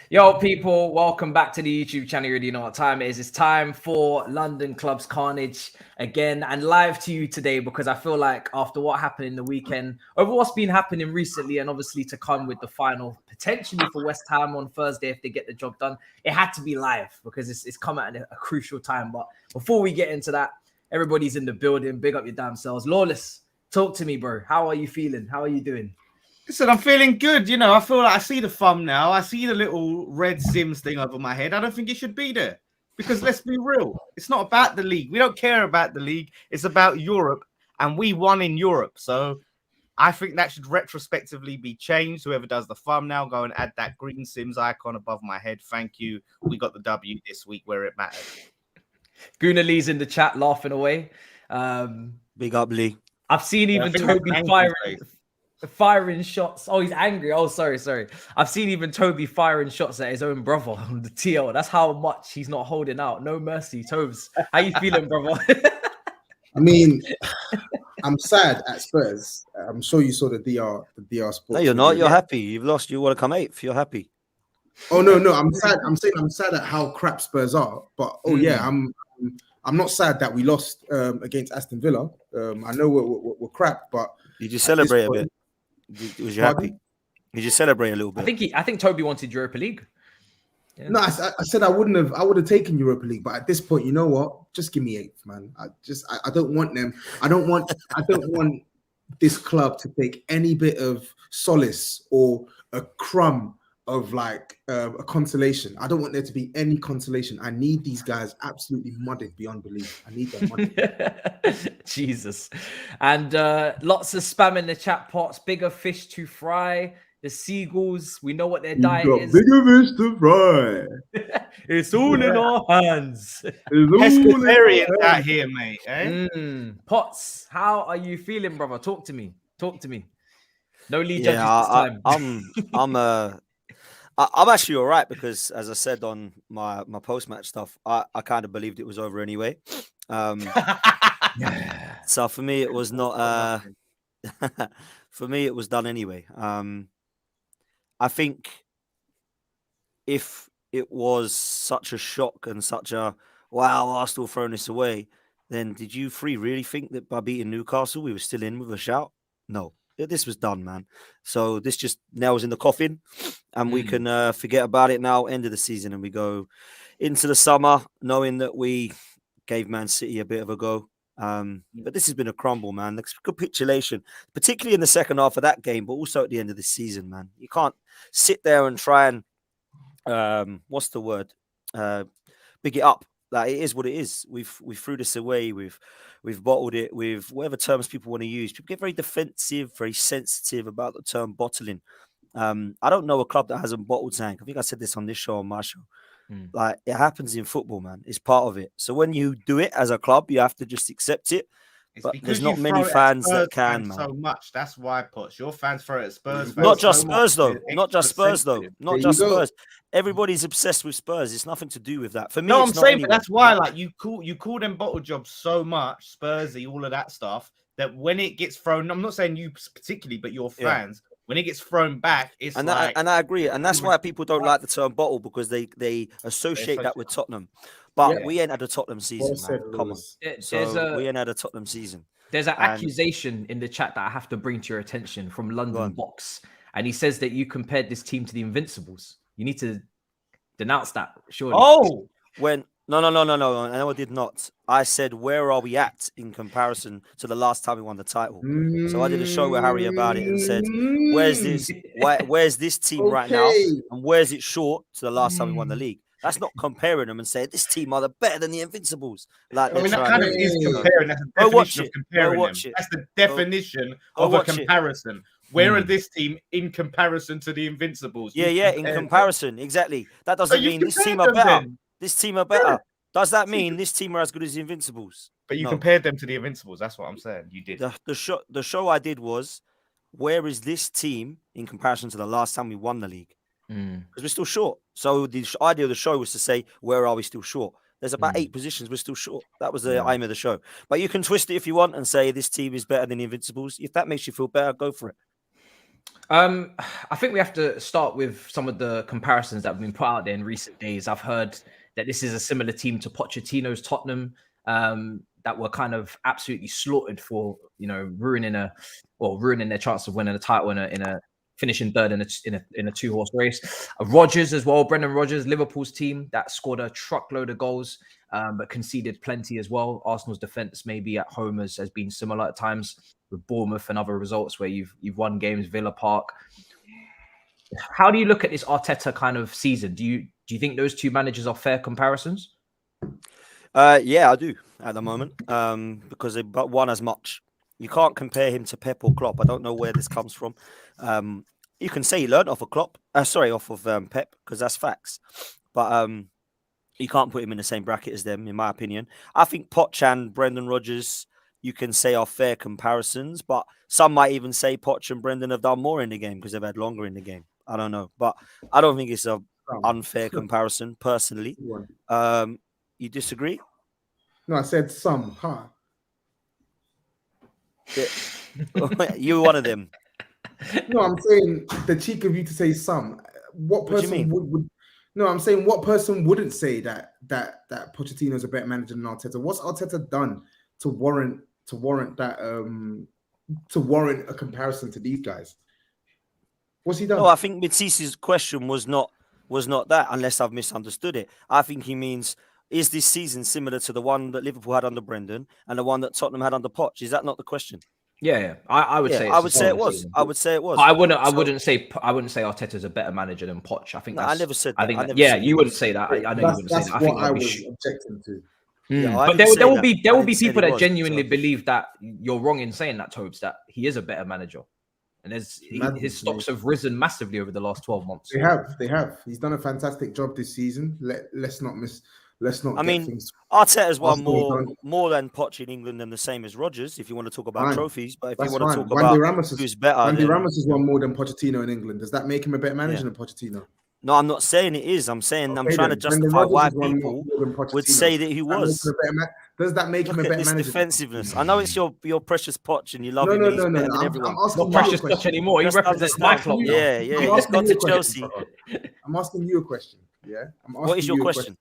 Yo, people, welcome back to the YouTube channel. You already know what time it is. It's time for London Clubs Carnage again and live to you today because I feel like after what happened in the weekend, over what's been happening recently, and obviously to come with the final potentially for West Ham on Thursday if they get the job done, it had to be live because it's come at a crucial time. But before we get into that, everybody's in the building. Big up your damn selves. Lawless, talk to me, bro. How are you feeling? How are you doing? Listen, I'm feeling good. You know, I feel like I see the thumbnail. I see the little red Sims thing over my head. I don't think it should be there because let's be real. It's not about the league. We don't care about the league. It's about Europe, and we won in Europe. So I think that should retrospectively be changed. Whoever does the thumbnail, go and add that green Sims icon above my head. Thank you. We got the W this week where it mattered. Guna Lee's in the chat laughing away. Big up, Lee. I've seen even Toby firing shots. Oh, he's angry. Oh, sorry. I've seen even Toby firing shots at his own brother on the TL. That's how much he's not holding out. No mercy, Tobs. How you feeling, brother? I mean, I'm sad at Spurs. I'm sure you saw the DR Sports. No, you're not. You're happy. You've lost. You want to come eighth. You're happy. Oh no, I'm sad. I'm saying I'm sad at how crap Spurs are. But yeah, I'm not sad that we lost against Aston Villa. I know we're crap, but did you celebrate a bit? Was you happy? Did you celebrate a little bit? I think Toby wanted Europa League. Yeah. No, I said I would have taken Europa League, but at this point, you know what? Just give me eighth, man. I don't want them. I don't want this club to take any bit of solace or a crumb of like a consolation. I don't want there to be any consolation. I need these guys absolutely mudded beyond belief. I need them mudded. Jesus. And lots of spam in the chat pots. Bigger fish to fry. The Seagulls, we know what their diet is. Bigger fish to fry. It's all in our hands. Pescatarian out here, mate. Eh? Potts, how are you feeling, brother? Talk to me. No lead judges this time. I'm actually all right because, as I said on my post-match stuff, I kind of believed it was over anyway. So for me, it was not. For me, it was done anyway. I think if it was such a shock and such a wow, Arsenal throwing this away, then did you three really think that by beating Newcastle we were still in with a shout? No. This was done, man. So this just nails in the coffin, and we can forget about it now, end of the season, and we go into the summer knowing that we gave Man City a bit of a go. But this has been a crumble, man. The capitulation, particularly in the second half of that game, but also at the end of the season, man. You can't sit there and try and what's the word? Big it up. Like, it is what it is. We threw this away. We've bottled it with whatever terms people want to use. People get very defensive, very sensitive about the term bottling. I don't know a club that hasn't bottled something. I think I said this on this show, on my show. Like, it happens in football, man. It's part of it. So when you do it as a club, you have to just accept it. But there's not many fans that can, man. So much. That's why, Potts. Your fans throw it at Spurs. Not just Spurs, though. Not just Spurs, though. Not just Spurs. Everybody's obsessed with Spurs. It's nothing to do with that. For me, no, it's I'm saying, anyway. but that's why, like, you call them bottle jobs so much, Spursy, all of that stuff, that when it gets thrown, I'm not saying you particularly, but your fans, when it gets thrown back, it's and like... And I agree. And that's why people don't like the term bottle, because they associate that with Tottenham. But we ain't had a Tottenham season, man. Come on. We ain't had a Tottenham season. There's an accusation in the chat that I have to bring to your attention from London Box. And he says that you compared this team to the Invincibles. You need to denounce that, surely. Oh! No, I did not. I said, where are we at in comparison to the last time we won the title? So I did a show with Harry about it and said, where's this team right now? And where's it short to the last time we won the league? That's not comparing them and saying this team are better than the Invincibles. Like, I mean, that kind of is comparing. That's the definition of comparing them. That's the definition of a comparison. Where are this team in comparison to the Invincibles? Yeah, in comparison, exactly. That doesn't mean this team are better. This team are better. Does that mean this team are as good as the Invincibles? But you compared them to the Invincibles. That's what I'm saying. You did. The show I did was, where is this team in comparison to the last time we won the league? Because we're still short. So the idea of the show was to say, where are we still short? There's about 8 positions we're still short. That was the aim of the show. But you can twist it if you want and say this team is better than the Invincibles. If that makes you feel better, go for it. I think we have to start with some of the comparisons that have been put out there in recent days. I've heard that this is a similar team to Pochettino's Tottenham, that were kind of absolutely slaughtered for, ruining their chance of winning a title in a finishing third in a two-horse race. Rodgers as well, Brendan Rodgers, Liverpool's team that scored a truckload of goals, but conceded plenty as well. Arsenal's defense maybe at home has been similar at times, with Bournemouth and other results where you've won games, Villa Park. How do you look at this Arteta kind of season? Do you think those two managers are fair comparisons? Yeah, I do at the moment, because they but won as much. You can't compare him to Pep or Klopp. I don't know where this comes from. You can say he learned off of Pep, because that's facts. But you can't put him in the same bracket as them, in my opinion. I think Poch and Brendan Rodgers, you can say, are fair comparisons, but some might even say Poch and Brendan have done more in the game because they've had longer in the game. I don't know, but I don't think it's an unfair comparison, personally. You disagree? No, I said some. Huh? Yeah. You were one of them. No, I'm saying the cheek of you to say some. What person would? No, I'm saying what person wouldn't say that Pochettino is a better manager than Arteta? What's Arteta done to warrant that to warrant a comparison to these guys? What's he done? No, I think Mitsisi's question was not that, unless I've misunderstood it. I think he means, is this season similar to the one that Liverpool had under Brendan and the one that Tottenham had under Poch? Is that not the question? Yeah. I would say. I would say it was. I would say it was. I wouldn't say Arteta's a better manager than Poch. I think I never said that. I think you wouldn't say that. I know you wouldn't say that. I think I was objecting to. Yeah, but there will be people that genuinely believe that you're wrong in saying that, Tobs, that he is a better manager. And his stocks have risen massively over the last 12 months. They have. He's done a fantastic job this season. Let's not. I mean, Arteta's won more than Poch in England, and the same as Rodgers, if you want to talk about trophies. But if you want to talk about who's better, Randy Ramos has won more than Pochettino in England. Does that make him a better manager than Pochettino? No, I'm not saying it is. I'm saying I'm trying to justify why people would say that he was. Does that make him a better manager? Defensiveness. I know it's your precious Poch and you love him. No. Everyone. Not precious Poch anymore. He represents my club. Yeah. He's gone to Chelsea. I'm asking you a question. Yeah. What is your question?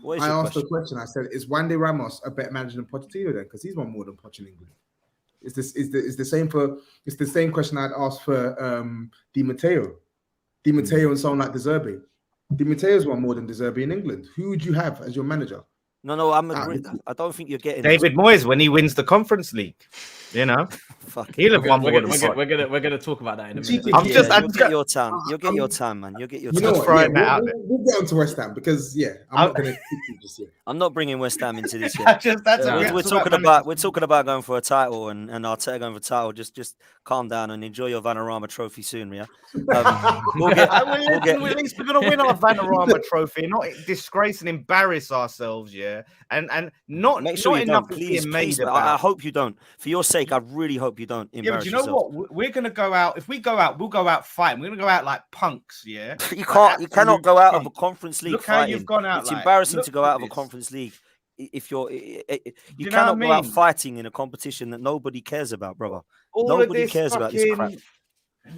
I asked a question. I said, is Randy Ramos a better manager than Pochettino then? Because he's won more than Poch in England. It's the same question I'd asked for Di Matteo. Di Matteo and someone like De Zerbi. Di Matteo's won more than De Zerbi in England. Who would you have as your manager? No, I'm agreeing. I don't think you're getting David Moyes when he wins the Conference League. You know, he'll have won more than we're gonna talk about that in a minute. You'll get your time. You'll get your time, man. You'll get your time. We'll get on to West Ham because I'm not gonna just yet. I'm not bringing West Ham into this yet. We're talking about going for a title and Arteta going for a title. Just calm down and enjoy your Vanarama trophy soon, yeah. At least we're gonna win our Vanarama trophy, not disgrace and embarrass ourselves, yeah. And not make sure you don't. Please. I hope you don't. For your sake, I really hope you don't embarrass yourself. Yeah, but you know what? We're gonna go out. If we go out, we'll go out fighting. We're gonna go out like punks, yeah. You cannot go out of a Conference League. Look how you've gone out. It's embarrassing to go out of a Conference League. If you cannot go out fighting in a competition that nobody cares about, brother. Nobody cares about this crap.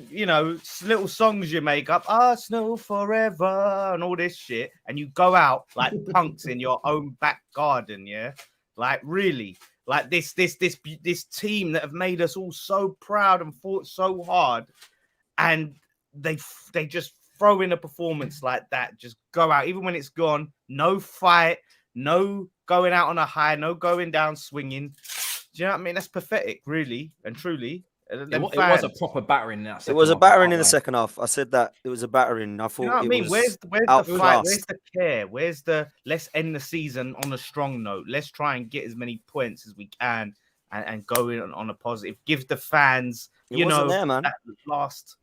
You know, little songs you make up, Arsenal forever, and all this shit, and you go out like punks in your own back garden, yeah. Like really, like this team that have made us all so proud and fought so hard, and they just throw in a performance like that, just go out even when it's gone, no fight, no going out on a high, no going down swinging. Do you know what I mean? That's pathetic, really and truly. It was a proper battering in that second half. It was a battering in the second half. I said that it was a battering. I thought, you know what I mean? Where's the fight? Where's the care? Where's the let's end the season on a strong note? Let's try and get as many points as we can and go in on a positive. Give the fans, it wasn't there, man. That last.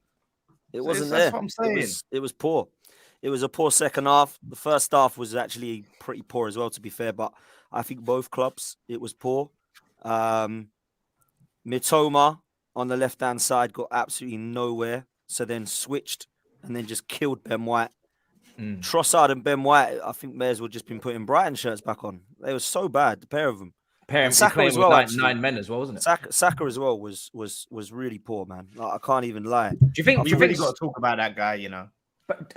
It wasn't there. That's what I'm saying. It was poor. It was a poor second half. The first half was actually pretty poor as well, to be fair. But I think both clubs, it was poor. Mitoma on the left-hand side got absolutely nowhere, so then switched and then just killed Ben White. Trossard and Ben White, I think may as well just been putting Brighton shirts back on. They were so bad, the pair of them. playing Saka with as well, like actually. 9 men as well, wasn't it? Saka as well was really poor, man. Like, I can't even lie. Do you think? We really got to talk about that guy, you know. But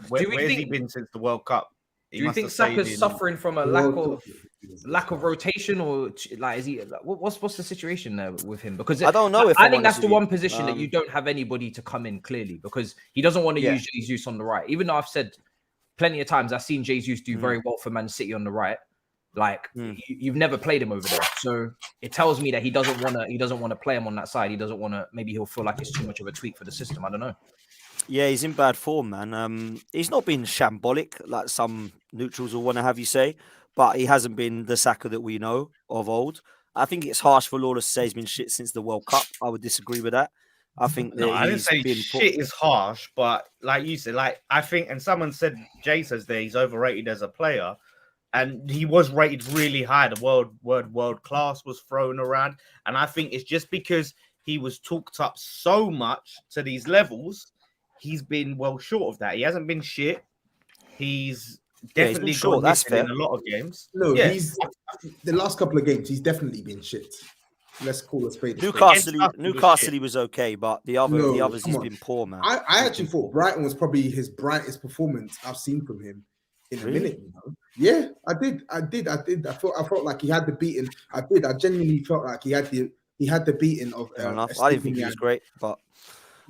Where's he been since the World Cup? Do you think Saka's suffering from a lack of rotation, or like is he? What's the situation there with him? Because I don't know. I think that's the one position that you don't have anybody to come in clearly, because he doesn't want to use Jesus on the right. Even though I've said plenty of times I've seen Jesus do very well for Man City on the right. Like you've never played him over there, so it tells me that he doesn't want to play him on that side. He doesn't want to. Maybe he'll feel like it's too much of a tweak for the system. I don't know. Yeah, he's in bad form, man. He's not been shambolic like some neutrals will want to have you say, but he hasn't been the Saka that we know of old. I think it's harsh for Lawless to say he's been shit since the World Cup. I would disagree with that. I think that I didn't say shit is harsh, but like you said, like I think, and someone said Jay says that he's overrated as a player, and he was rated really high. The world class was thrown around, and I think it's just because he was talked up so much to these levels. He's been well short of that. He hasn't been shit. He's definitely short. That's fair. In a lot of games. No, he's the last couple of games. He's definitely been shit. Let's call a spade. Newcastle, he was okay, but the others he's been poor, man. I actually thought Brighton was probably his brightest performance I've seen from him in a minute. You know? Yeah, I did. I felt like he had the beating. I genuinely felt like he had the beating of. Fair enough. I didn't think he was great, but.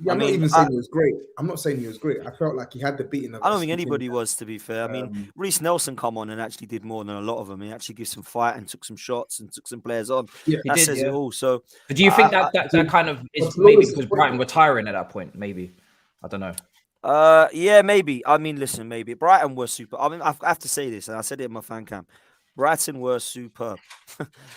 Yeah, I'm not even saying he was great. I'm not saying he was great. I felt like he had the beating of. I don't think anybody was, to be fair. I mean, Reece Nelson come on and actually did more than a lot of them. He actually gave some fight and took some shots and took some players on. Yeah, that says it all. So, but do you think that kind of is maybe because Brighton were tiring at that point? Maybe, I don't know. Yeah, maybe. I mean, listen, maybe Brighton were super. I mean, I have to say this, and I said it in my fan camp. Brighton were superb.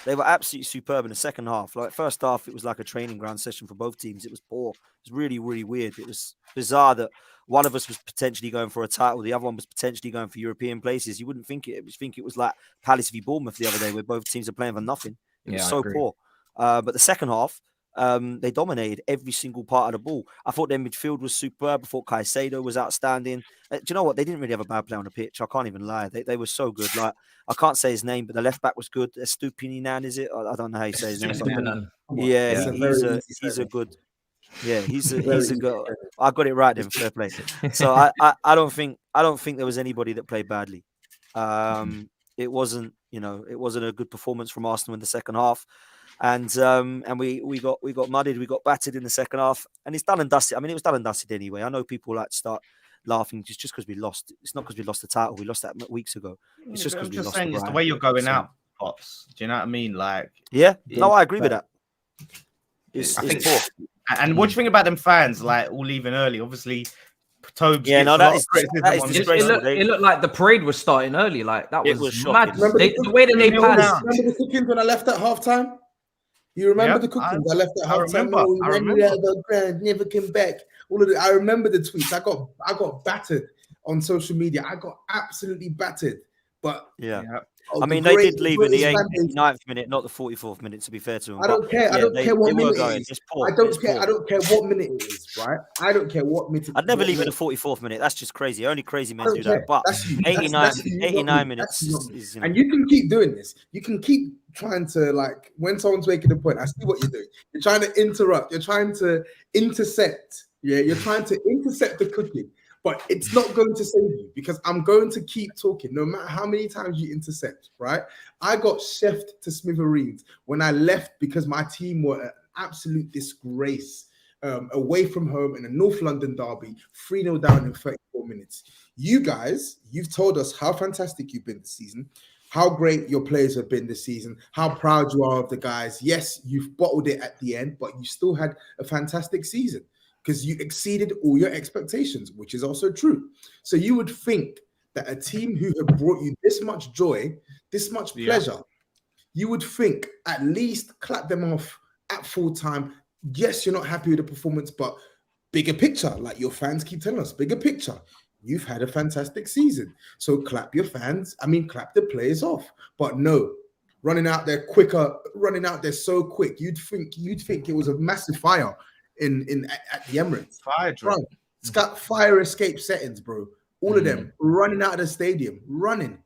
They were absolutely superb in the second half. Like first half, it was like a training ground session for both teams. It was poor. It was really, really weird. It was bizarre that one of us was potentially going for a title, the other one was potentially going for European places. You wouldn't think it. You think it was like Palace v Bournemouth the other day, where both teams are playing for nothing. It was so poor. But the second half, they dominated every single part of the ball. I thought their midfield was superb. I thought Caicedo was outstanding. Do you know what? They didn't really have a bad play on the pitch. I can't even lie. They were so good. Like I can't say his name, but the left back was good. Stupinian, is it? I don't know how you say his name. Yeah, he's a good. Yeah, he's a good. I got it right then. Fair play. So I don't think there was anybody that played badly. It wasn't a good performance from Arsenal in the second half. And we got muddied, we got battered in the second half, and it's done and dusted. I mean, it was done and dusted anyway. I know people like to start laughing just because we lost. It's not because we lost the title. We lost that weeks ago. It's just because we lost. It's the way you're going out, Pops. Do you know what I mean? Like, no, I agree with that. It's poor. And what do you think about them fans like all leaving early? Obviously, Tobs. Yeah, no, that is disgraceful. It looked like the parade was starting early. Like that was mad. The way that they passed. Remember the cookings when I left at halftime? You remember the cookings? I left at halftime. I remember. Never came back. All of I remember the tweets. I got battered on social media. I got absolutely battered. But I mean, they did leave in the 89th minute, not the 44th minute. To be fair to them, I don't care. I don't care what minute it is. I don't care what minute it is. Right? I don't care what minute. I'd never leave in the 44th minute. That's just crazy. Only crazy men do that. But 89 minutes is. And you can keep doing this. You can keep trying to, like, when someone's making a point, I see what you're doing. You're trying to interrupt. You're trying to intercept. Yeah, you're trying to intercept the cooking. But it's not going to save you, because I'm going to keep talking no matter how many times you intercept, right? I got chefed to smithereens when I left because my team were an absolute disgrace away from home in a North London derby, 3-0 down in 34 minutes. You guys, you've told us how fantastic you've been this season, how great your players have been this season, how proud you are of the guys. Yes, you've bottled it at the end, but you still had a fantastic season, because you exceeded all your expectations, which is also true. So you would think that a team who have brought you this much joy, this much pleasure, you would think at least clap them off at full time. Yes, you're not happy with the performance, but bigger picture, like your fans keep telling us, bigger picture. You've had a fantastic season. So clap your fans. I mean, clap the players off. But no, running out there quicker, running out there so quick. You'd think it was a massive fire at the Emirates. Bro, it's got fire escape settings, bro. All of them running out of the stadium, running.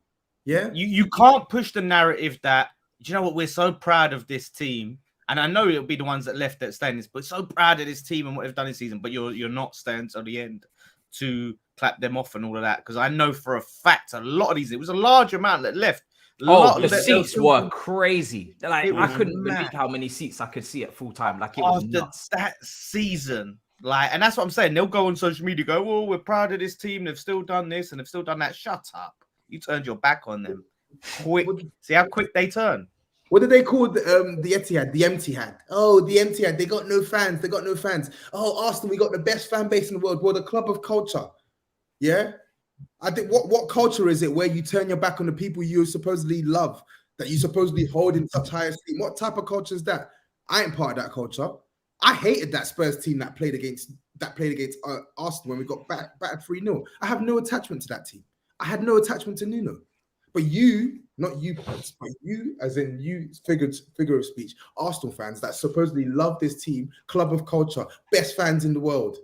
Yeah, you can't push the narrative that you know what? We're so proud of this team. And I know it'll be the ones that left that stay in this, but so proud of this team and what they've done this season. But you're not staying till the end to clap them off and all of that. Because I know for a fact a lot of these, it was a large amount that left. The seats were crazy. Like I couldn't mad. believe how many seats I could see at full time. Like it was After nuts. that season. Like, and that's what I'm saying. They'll go on social media, go, "Oh, we're proud of this team. They've still done this and they've still done that." Shut up! You turned your back on them quick. See how quick they turn. What did they call the Etihad? The Etihad. Oh, the Etihad. They got no fans. They got no fans. Oh, Arsenal, we got the best fan base in the world. We're the club of culture. Yeah. I think what culture is it where you turn your back on the people you supposedly love, that you supposedly hold in such high esteem? What type of culture is that? I ain't part of that culture. I hated that Spurs team that played against Arsenal when we got battered 3-0. I have no attachment to that team. I had no attachment to Nuno. But you, not you, but you, as in you, figure of speech, Arsenal fans that supposedly love this team, club of culture, best fans in the world.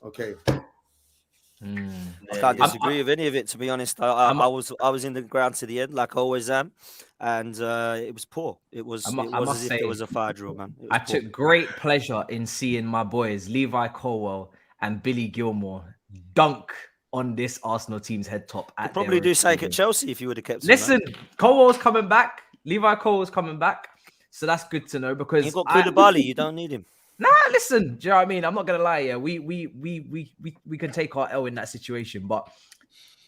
Okay. I can't disagree with any of it, to be honest. I was in the ground to the end, like I always am, and it was poor. It was as if it was a fire drill, man. I took great pleasure in seeing my boys Levi Colwell and Billy Gilmore dunk on this Arsenal team's head top. You'd probably do something at Chelsea if you would have kept. Listen, Colwell's coming back. Levi Colwell's coming back, so that's good to know because you've got Koulibaly. You don't need him. Nah, listen. Do you know what I mean? I'm not gonna lie. Yeah, we can take our L in that situation, but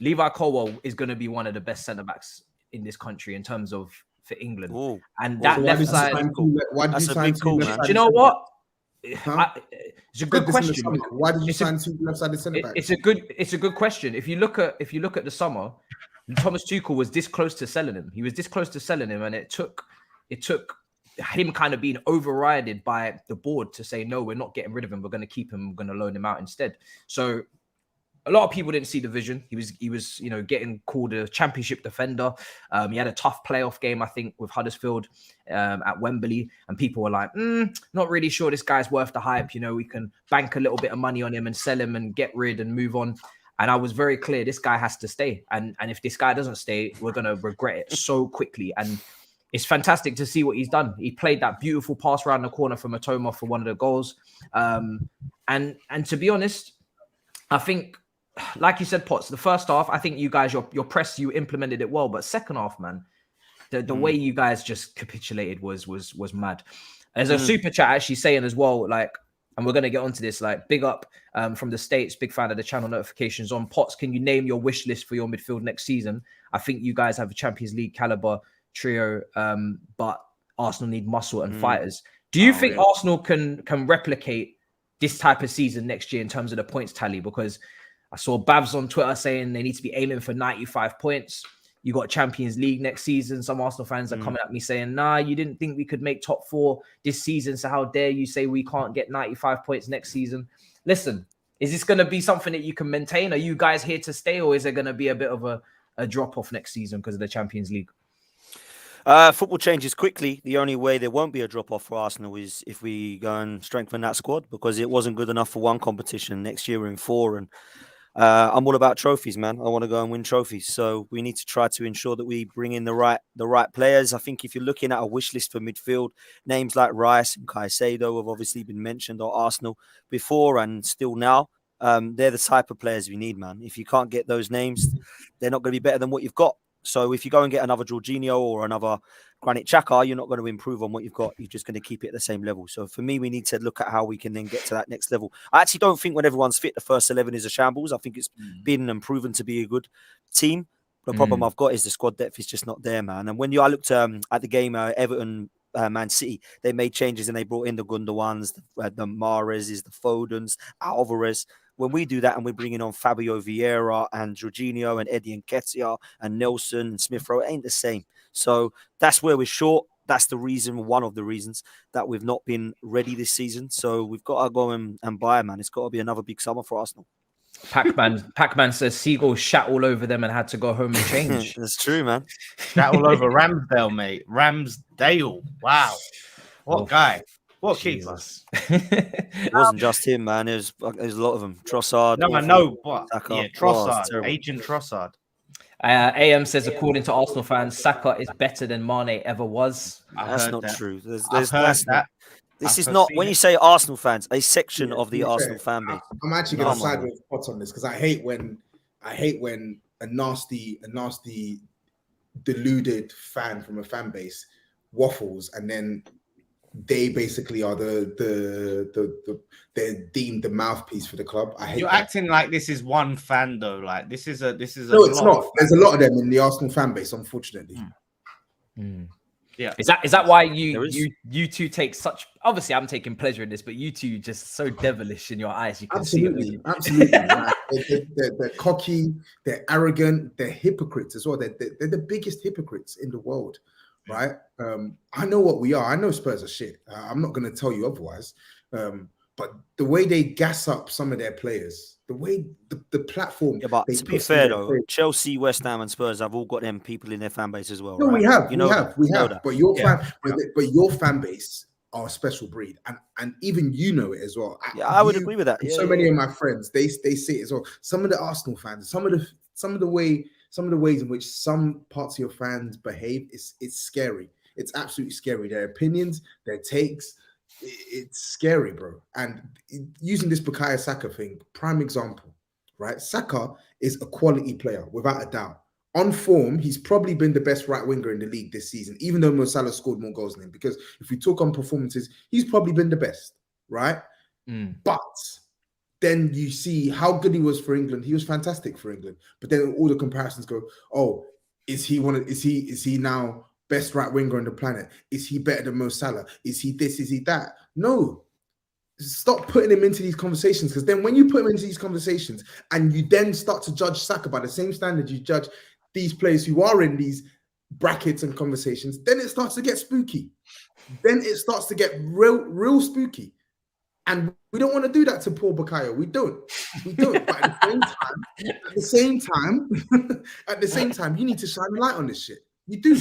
Levi Colwell is gonna be one of the best centre backs in this country in terms of for England. Ooh. And that left side. That's a big call, man. Do you know what? It's a good question. Why did you sign two left-sided centre backs? It's a good question. If you look at the summer, Thomas Tuchel was this close to selling him. He was this close to selling him, and it took him kind of being overridden by the board to say, no, we're not getting rid of him. We're going to keep him. We're going to loan him out instead. So a lot of people didn't see the vision. He was getting called a championship defender. He had a tough playoff game, I think, with Huddersfield at Wembley. And people were like, not really sure this guy's worth the hype. We can bank a little bit of money on him and sell him and get rid and move on. And I was very clear, this guy has to stay. And if this guy doesn't stay, we're going to regret it so quickly. And it's fantastic to see what he's done. He played that beautiful pass around the corner for Matoma for one of the goals. And to be honest, I think, like you said, Potts, the first half, I think you guys, your press, you implemented it well. But second half, man, the way you guys just capitulated was mad. There's a super chat actually saying as well, like, and we're going to get onto this, like, big up from the States, big fan of the channel notifications on. Potts, can you name your wish list for your midfield next season? I think you guys have a Champions League caliber trio, but Arsenal need muscle and fighters. Do you think Arsenal can replicate this type of season next year in terms of the points tally? Because I saw Babs on Twitter saying they need to be aiming for 95 points. You got Champions League next season. Some Arsenal fans are coming at me saying, nah, you didn't think we could make top 4 this season, so how dare you say we can't get 95 points next season? Listen, is this going to be something that you can maintain? Are you guys here to stay, or is there going to be a bit of a drop-off next season because of the Champions League? Football changes quickly. The only way there won't be a drop-off for Arsenal is if we go and strengthen that squad, because it wasn't good enough for one competition. Next year we're in 4, and I'm all about trophies, man. I want to go and win trophies. So we need to try to ensure that we bring in the right players. I think if you're looking at a wish list for midfield, names like Rice and Caicedo have obviously been mentioned at Arsenal before and still now. They're the type of players we need, man. If you can't get those names, they're not going to be better than what you've got. So if you go and get another Jorginho or another Granit Xhaka, you're not going to improve on what you've got. You're just going to keep it at the same level. So for me, we need to look at how we can then get to that next level. I actually don't think when everyone's fit, the first 11 is a shambles. I think it's been and proven to be a good team. The problem I've got is the squad depth is just not there, man. And when I looked at the game, Everton, Man City, they made changes and they brought in the Gundogan's, the Mahrez's, the Fodens, Alvarez. When we do that and we're bringing on Fabio Vieira and Jorginho and Eddie Nketiah and Nelson and Smith Rowe, it ain't the same. So that's where we're short. That's the reason, one of the reasons that we've not been ready this season. So we've got to go and buy, man. It's got to be another big summer for Arsenal. Pac-Man says Seagulls shat all over them and had to go home and change. That's true, man. Shat all over Ramsdale, mate. Ramsdale. Wow. What guy. What keeper? It wasn't just him, man. There's a lot of them. Trossard. No, I know, but Saka. Trossard. Agent Trossard. AM says, according to Arsenal fans, Saka is better than Mane ever was. That's not that. true. I've heard that. This is I've not, seen when it. you say Arsenal fans, a section Yeah, of the to be Arsenal fair, fan base. I'm actually going to Come side on. with Potts on this because I hate when a nasty deluded fan from a fan base waffles and then they basically are they're deemed the mouthpiece for the club. I hate You're that. acting like this is one fan though. Like this is a No, it's lot not. of There's a lot of them in the Arsenal fan base, unfortunately. Yeah. Is that why There you is. you two take such? Obviously, I'm taking pleasure in this, but you two just so devilish in your eyes. You can see it. Absolutely. Like, they're cocky, they're arrogant, they're hypocrites as well. They're the biggest hypocrites in the world, right? I know what we are. I know Spurs are shit. I'm not going to tell you otherwise. But the way they gas up some of their players, the way the platform. Yeah, but they to be put some fair of their though, players- Chelsea, West Ham, and Spurs have all got them people in their fan base as well. No, right? we have. You know that. But your Yeah. but your fan base are a special breed, and even you know it as well. Yeah, I would You agree with that. and Yeah, so many of my friends, they say it as well. Some of the Arsenal fans, some of the ways in which some parts of your fans behave, it's scary. It's absolutely scary. Their opinions, their takes, it's scary, bro. And using this Bukayo Saka thing, prime example, right? Saka is a quality player without a doubt. On form, he's probably been the best right winger in the league this season, even though Mo Salah scored more goals than him. Because if we talk on performances, he's probably been the best, right? But then you see how good he was for England. He was fantastic for England. But then all the comparisons go, oh, is he now best right winger on the planet? Is he better than Mo Salah? Is he this? Is he that? No. Stop putting him into these conversations, because then when you put him into these conversations and you then start to judge Saka by the same standard you judge these players who are in these brackets and conversations, then it starts to get spooky. Then it starts to get real spooky. And we don't want to do that to poor Bukayo. We don't. But at the same time, you need to shine a light on this shit. You do.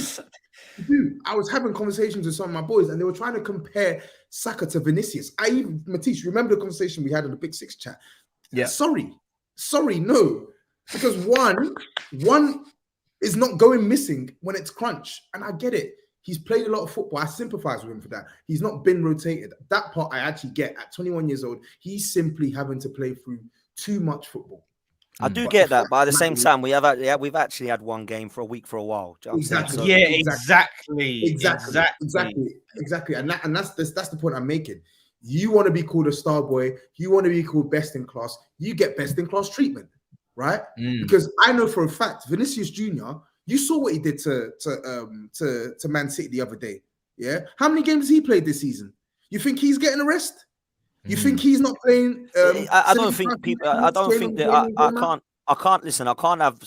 I was having conversations with some of my boys, and they were trying to compare Saka to Vinicius. Matisse, remember the conversation we had in the Big Six chat? Yeah. Sorry, no, because one is not going missing when it's crunch, and I get it. He's played a lot of football. I sympathize with him for that. He's not been rotated. That part I actually get. At 21 years old, he's simply having to play through too much football. I do get that, but at the same time, we've actually had one game for a week for a while. Do you know what I'm saying? Exactly. And that's the point I'm making. You want to be called a star boy. You want to be called best in class. You get best in class treatment, right? Because I know for a fact, Vinicius Jr. You saw what he did to Man City the other day. Yeah, how many games has he played this season? You think he's getting a rest? You think he's not playing? I don't think people. I don't think that I can't listen. I can't have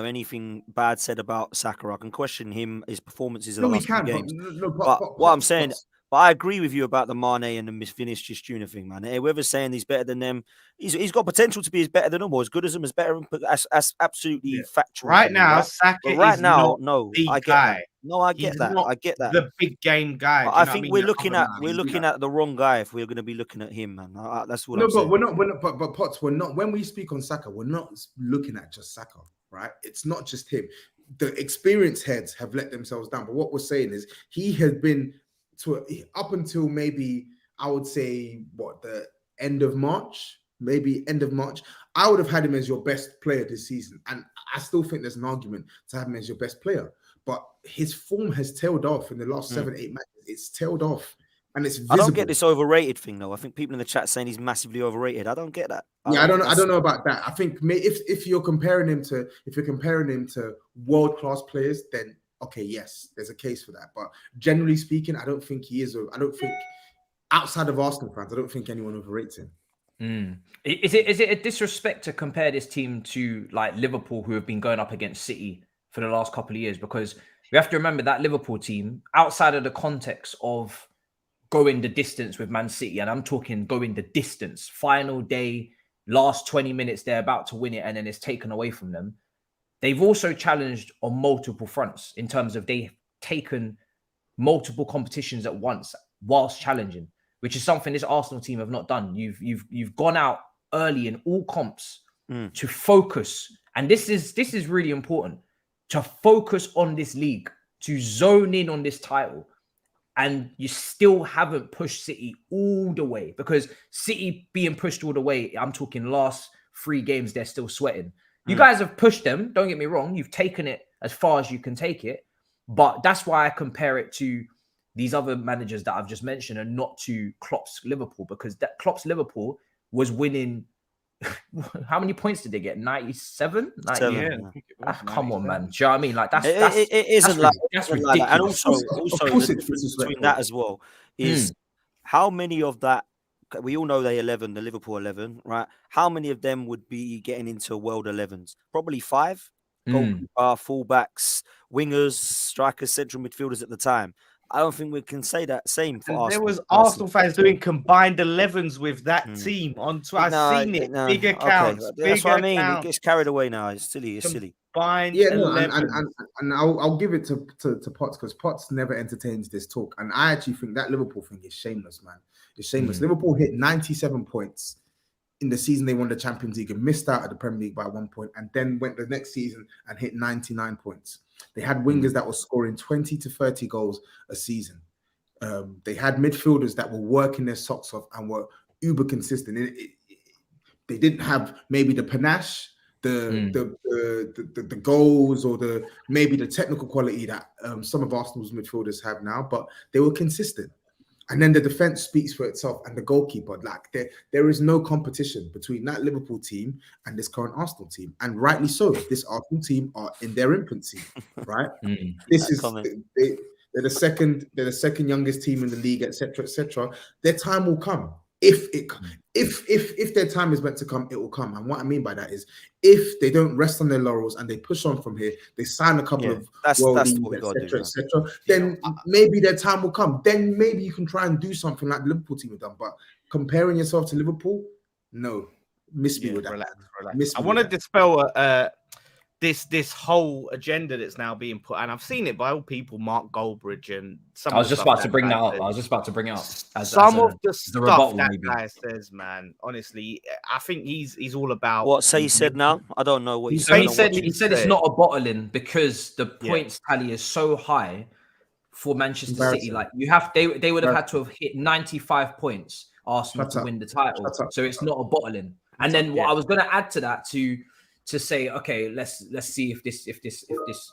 anything bad said about Saka. I can question him, his performances in the last few games. But what I'm saying. But I agree with you about the Mane and the Vinicius Junior thing, man. Whoever's saying he's better than them, he's got potential to be as better than them or as good as them, as better. That's absolutely factual. Right now, Saka is not I get guy. that. No, I get that. I get that. The big game guy. I think we're looking at the wrong guy if we're going to be looking at him, man. That's what I'm saying. We're not. But Potts, we're not. When we speak on Saka, we're not looking at just Saka, right? It's not just him. The experienced heads have let themselves down. But what we're saying is he has been up until maybe I would say the end of March, I would have had him as your best player this season, and I still think there's an argument to have him as your best player. But his form has tailed off in the last 7-8 matches. It's tailed off, and it's visible. I don't get this overrated thing though. I think people in the chat saying he's massively overrated. I don't get that. I don't know about that. I think if you're comparing him to world class players, then okay, yes, there's a case for that. But generally speaking, I don't think he is. I don't think outside of Arsenal fans, I don't think anyone overrates him. Is it a disrespect to compare this team to like Liverpool, who have been going up against City for the last couple of years? Because we have to remember that Liverpool team, outside of the context of going the distance with Man City, and I'm talking going the distance, final day, last 20 minutes, they're about to win it, and then it's taken away from them. They've also challenged on multiple fronts in terms of they've taken multiple competitions at once whilst challenging, which is something this Arsenal team have not done. You've gone out early in all comps to focus, and this is really important. to focus on this league, to zone in on this title, and you still haven't pushed City all the way, because City being pushed all the way, I'm talking last 3 games, they're still sweating. You guys have pushed them, don't get me wrong. You've taken it as far as you can take it. But that's why I compare it to these other managers that I've just mentioned and not to Klopp's Liverpool, because that Klopp's Liverpool was winning. How many points did they get? 97? 7, Yeah. Come on, man. Do you know what I mean? Like that's it isn't that's like ridiculous. that. And also the it's difference between that as well is how many of that. We all know the 11, the Liverpool 11, right? How many of them would be getting into World 11s? Probably 5. Goalkeeper, fullbacks, wingers, strikers, central midfielders at the time. I don't think we can say that same for Arsenal. There was Arsenal fans doing combined 11s with that team on Twitter. I've seen it. Big accounts. Okay. That's what I mean. It gets carried away now. It's silly. It's silly. Combined Yeah, no, 11s. and I'll give it to Potts, because Potts never entertains this talk. And I actually think that Liverpool thing is shameless, man. It's shameless. Liverpool hit 97 points in the season they won the Champions League and missed out at the Premier League by 1 point, and then went the next season and hit 99 points. They had wingers that were scoring 20 to 30 goals a season. They had midfielders that were working their socks off and were uber consistent. They didn't have maybe the panache, the goals, or maybe the technical quality that some of Arsenal's midfielders have now, but they were consistent. And then the defense speaks for itself, and the goalkeeper. Like there is no competition between that Liverpool team and this current Arsenal team, and rightly so. This Arsenal team are in their infancy, right? This is they're the second youngest team in the league, etc., etc. Their time will come. If their time is meant to come, it will come. And what I mean by that is, if they don't rest on their laurels and they push on from here, they sign a couple of world leagues, etc., then maybe their time will come. Then maybe you can try and do something like the Liverpool team have done. But comparing yourself to Liverpool, no, miss me with that. Relax. I want to dispel this whole agenda that's now being put, and I've seen it by all people, Mark Goldbridge and some. I was just about to bring that up. Some of the stuff that guy says, man. Honestly, I think he's all about what. Say he said now. I don't know what he said. He said it's not a bottling because the points tally is so high for Manchester City. Like they would have had to have hit 95 points Arsenal to win the title. So it's not a bottling. And then what I was going to add to that to say, okay, let's see if this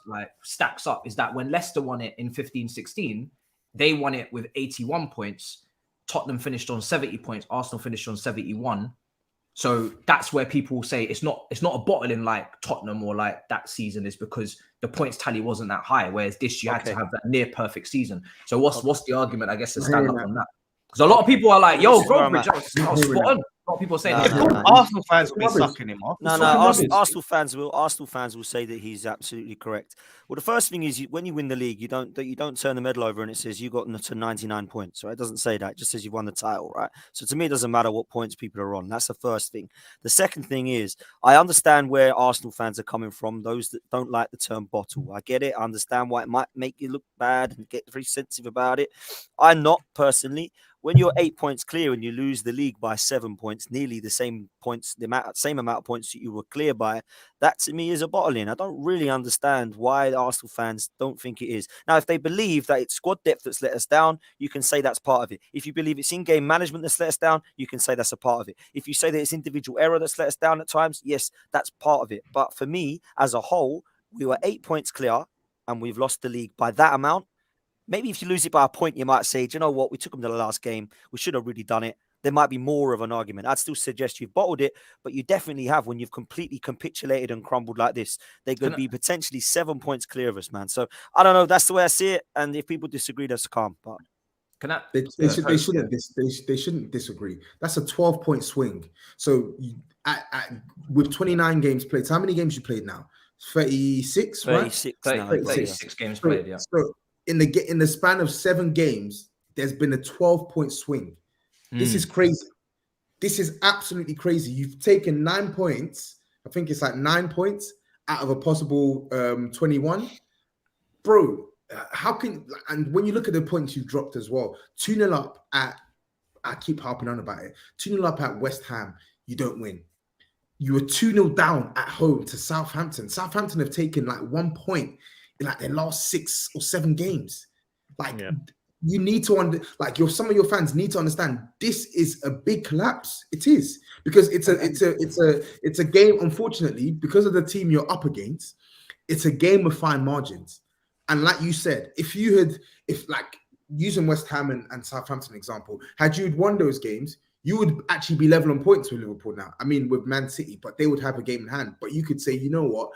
like stacks up, is that when Leicester won it in 15-16, they won it with 81 points. Tottenham finished on 70 points. Arsenal finished on 71. So that's where people say it's not a bottling like Tottenham or like that season, is because the points tally wasn't that high. Whereas this, you had to have that near perfect season. So what's the argument, I guess, to stand up on that? Because a lot of people are like, yo, Goldbridge, I was spot on. A lot of people say that. Arsenal fans will be sucking him off. No, Arsenal fans will say that he's absolutely correct. Well, the first thing is, when you win the league, you don't turn the medal over and it says you got to 99 points. Right? It doesn't say that. It just says you won the title, right? So to me, it doesn't matter what points people are on. That's the first thing. The second thing is, I understand where Arsenal fans are coming from. Those that don't like the term bottle, I get it. I understand why it might make you look bad and get very sensitive about it. I'm not personally. When you're 8 points clear and you lose the league by 7 points, nearly the same points, same amount of points that you were clear by, that to me is a bottling. I don't really understand why Arsenal fans don't think it is. Now, if they believe that it's squad depth that's let us down, you can say that's part of it. If you believe it's in-game management that's let us down, you can say that's a part of it. If you say that it's individual error that's let us down at times, yes, that's part of it. But for me, as a whole, we were 8 points clear and we've lost the league by that amount. Maybe if you lose it by a point, you might say, do you know what? We took them to the last game. We should have really done it. There might be more of an argument. I'd still suggest you've bottled it, but you definitely have when you've completely capitulated and crumbled like this. They could be potentially 7 points clear of us, man. So I don't know. That's the way I see it. And if people disagree, that's calm. But they shouldn't disagree. That's a 12-point swing. So with 29 games played, so how many games you played now? 36, right? 36 games played, yeah. So in the span of 7 games, there's been a 12-point swing. This is crazy. This is absolutely crazy. You've taken 9 points. I think it's like 9 points out of a possible 21. Bro, how can... And when you look at the points you've dropped as well, 2-0 up I keep harping on about it. 2-0 up at West Ham, you don't win. You were 2-0 down at home to Southampton. Southampton have taken like 1 point in like their last 6 or 7 games. Like you need to some of your fans need to understand this is a big collapse. It is, because it's a game, unfortunately, because of the team you're up against. It's a game of fine margins. And like you said, if using West Ham and Southampton example, had you won those games, you would actually be level on points with Liverpool now. I mean, with Man City, but they would have a game in hand. But you could say, you know what?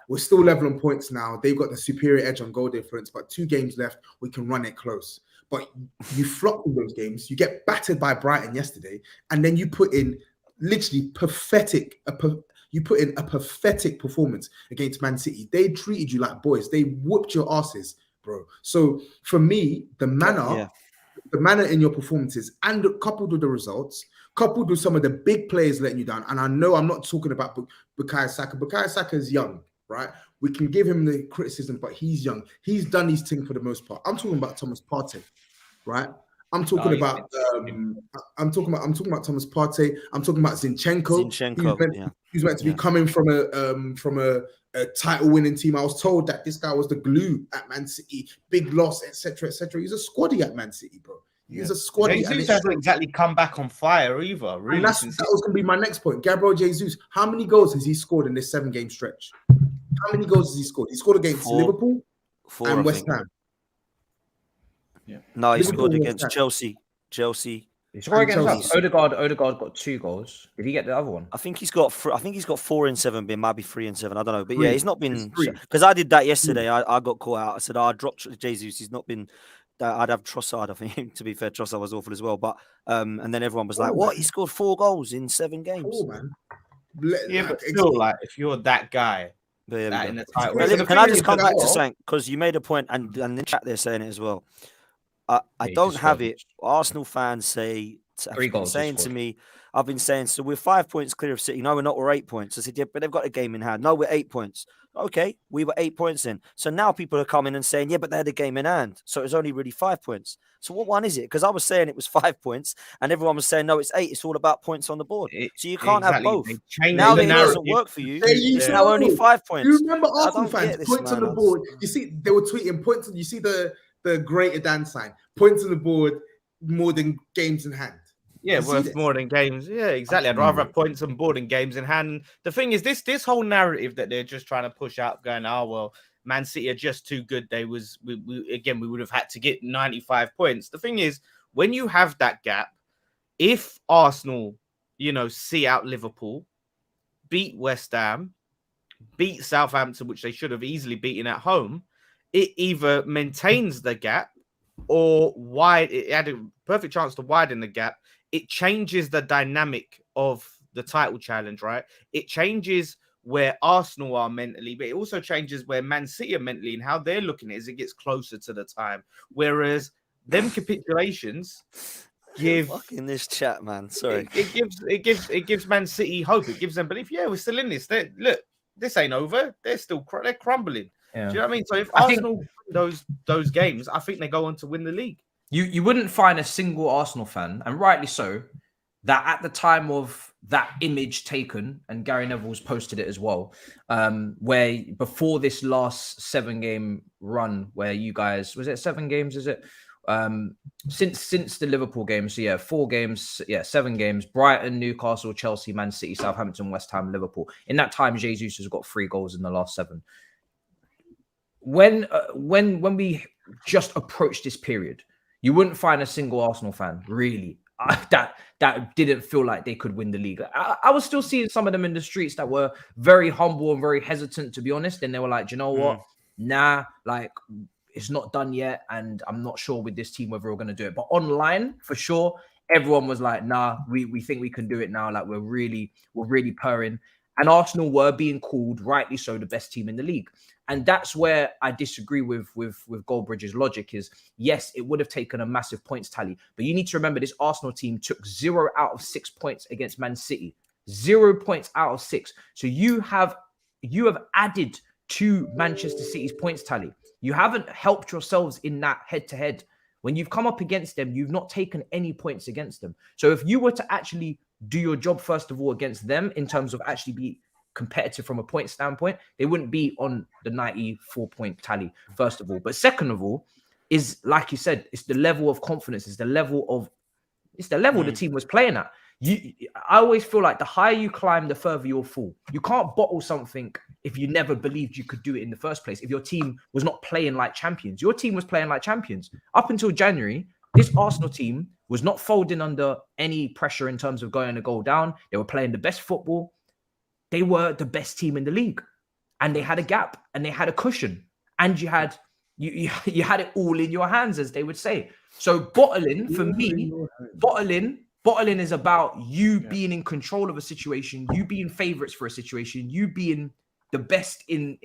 We're still level on points now. They've got the superior edge on goal difference, but 2 games left, we can run it close. But you flop in those games. You get battered by Brighton yesterday, and then you put in literally you put in a pathetic performance against Man City. They treated you like boys. They whooped your asses, bro. So for me, the manner in your performances, and coupled with the results, coupled with some of the big players letting you down. And I know I'm not talking about Bukayo Saka. Bukayo Saka is young, right? We can give him the criticism, but he's young. He's done these things for the most part. I'm talking about Thomas Partey, right? I'm talking about Thomas Partey. I'm talking about Zinchenko. He's meant to be coming from a title-winning team. I was told that this guy was the glue at Man City, big loss, etc., etc. He's a squaddy at Man City, bro. He's a squaddy. Jesus hasn't exactly come back on fire either. Really, and that was going to be my next point. Gabriel Jesus, how many goals has he scored in this 7-game stretch? How many goals has he scored? He scored against Liverpool and West Ham. Yeah. No, he scored against Chelsea. He scored against us. Odegaard got 2 goals. Did he get the other one? I think he's got 4 in 7. But maybe 3 in 7. I don't know. But yeah, he's not been, because I did that yesterday. I got caught out. I said I dropped Jesus. He's not been. I'd have Trossard. I think, to be fair, Trossard was awful as well. But and then everyone was like, "What? He scored 4 goals in 7 games." Oh man. But still, like, if you're that guy, in the title. Can I just come back to something? Because you made a point, and in the chat they're saying it as well. I don't have it. Arsenal fans say, I've been saying, so we're 5 points clear of City. No, we're not. We're 8 points. I said, yeah, but they've got a game in hand. No, we're 8 points. Okay, we were 8 points in. So now people are coming and saying, yeah, but they had a game in hand. So it was only really 5 points. So what one is it? Because I was saying it was 5 points, and everyone was saying, no, it's 8. It's all about points on the board. So you can't have both. Now that it doesn't work for you, it's now only 5 points. You remember Arsenal fans, points on the board. You see, they were tweeting points. You see the greater than sign. Points on the board more than games in hand. Yeah, worth more than games. Yeah, exactly. I'd rather have points on board than games in hand. The thing is, this whole narrative that they're just trying to push out, going, oh, well, Man City are just too good. We would have had to get 95 points. The thing is, when you have that gap, if Arsenal, see out Liverpool, beat West Ham, beat Southampton, which they should have easily beaten at home, it either maintains the gap or it had a perfect chance to widen the gap. It changes the dynamic of the title challenge, right? It changes where Arsenal are mentally, but it also changes where Man City are mentally and how they're looking at it as it gets closer to the time. Whereas them capitulations give in this chat, man. Sorry. It gives Man City hope. It gives them belief. Yeah, we're still in this. Look, this ain't over. They're crumbling. Yeah. Do you know what I mean? So if Arsenal win those games, I think they go on to win the league. You wouldn't find a single Arsenal fan, and rightly so, that at the time of that image taken, and Gary Neville's posted it as well, where before this last 7-game run, where you guys, was it 7 games? Is it since the Liverpool game? So yeah, 4 games, 7 games: Brighton, Newcastle, Chelsea, Man City, Southampton, West Ham, Liverpool. In that time, Jesus has got 3 goals in the last 7. When we just approached this period, you wouldn't find a single Arsenal fan really that didn't feel like they could win the league. I was still seeing some of them in the streets that were very humble and very hesitant, to be honest. And they were like, do you know what? Nah, like, it's not done yet, and I'm not sure with this team whether we're going to do it. But online, for sure, everyone was like, nah, we think we can do it now. Like, we're really purring. And Arsenal were being called, rightly so, the best team in the league. And that's where I disagree with Goldbridge's logic is, yes, it would have taken a massive points tally. But you need to remember this Arsenal team took 0 out of 6 points against Man City. 0 points out of 6. So you have added to Manchester City's points tally. You haven't helped yourselves in that head-to-head. When you've come up against them, you've not taken any points against them. So if you were to actually do your job first of all against them in terms of actually be competitive from a point standpoint, they wouldn't be on the 94-point tally, first of all. But second of all, is like you said, it's the level of confidence, it's the level the team was playing at. I always feel like the higher you climb, the further you'll fall. You can't bottle something if you never believed you could do it in the first place. If your team was not playing like champions, your team was playing like champions. Up until January, this Arsenal team was not folding under any pressure in terms of going a goal down. They were playing the best football. They were the best team in the league, and they had a gap and they had a cushion, and you had it all in your hands, as they would say. So bottling for me, bottling is about you being in control of a situation, you being favourites for a situation, you being the best in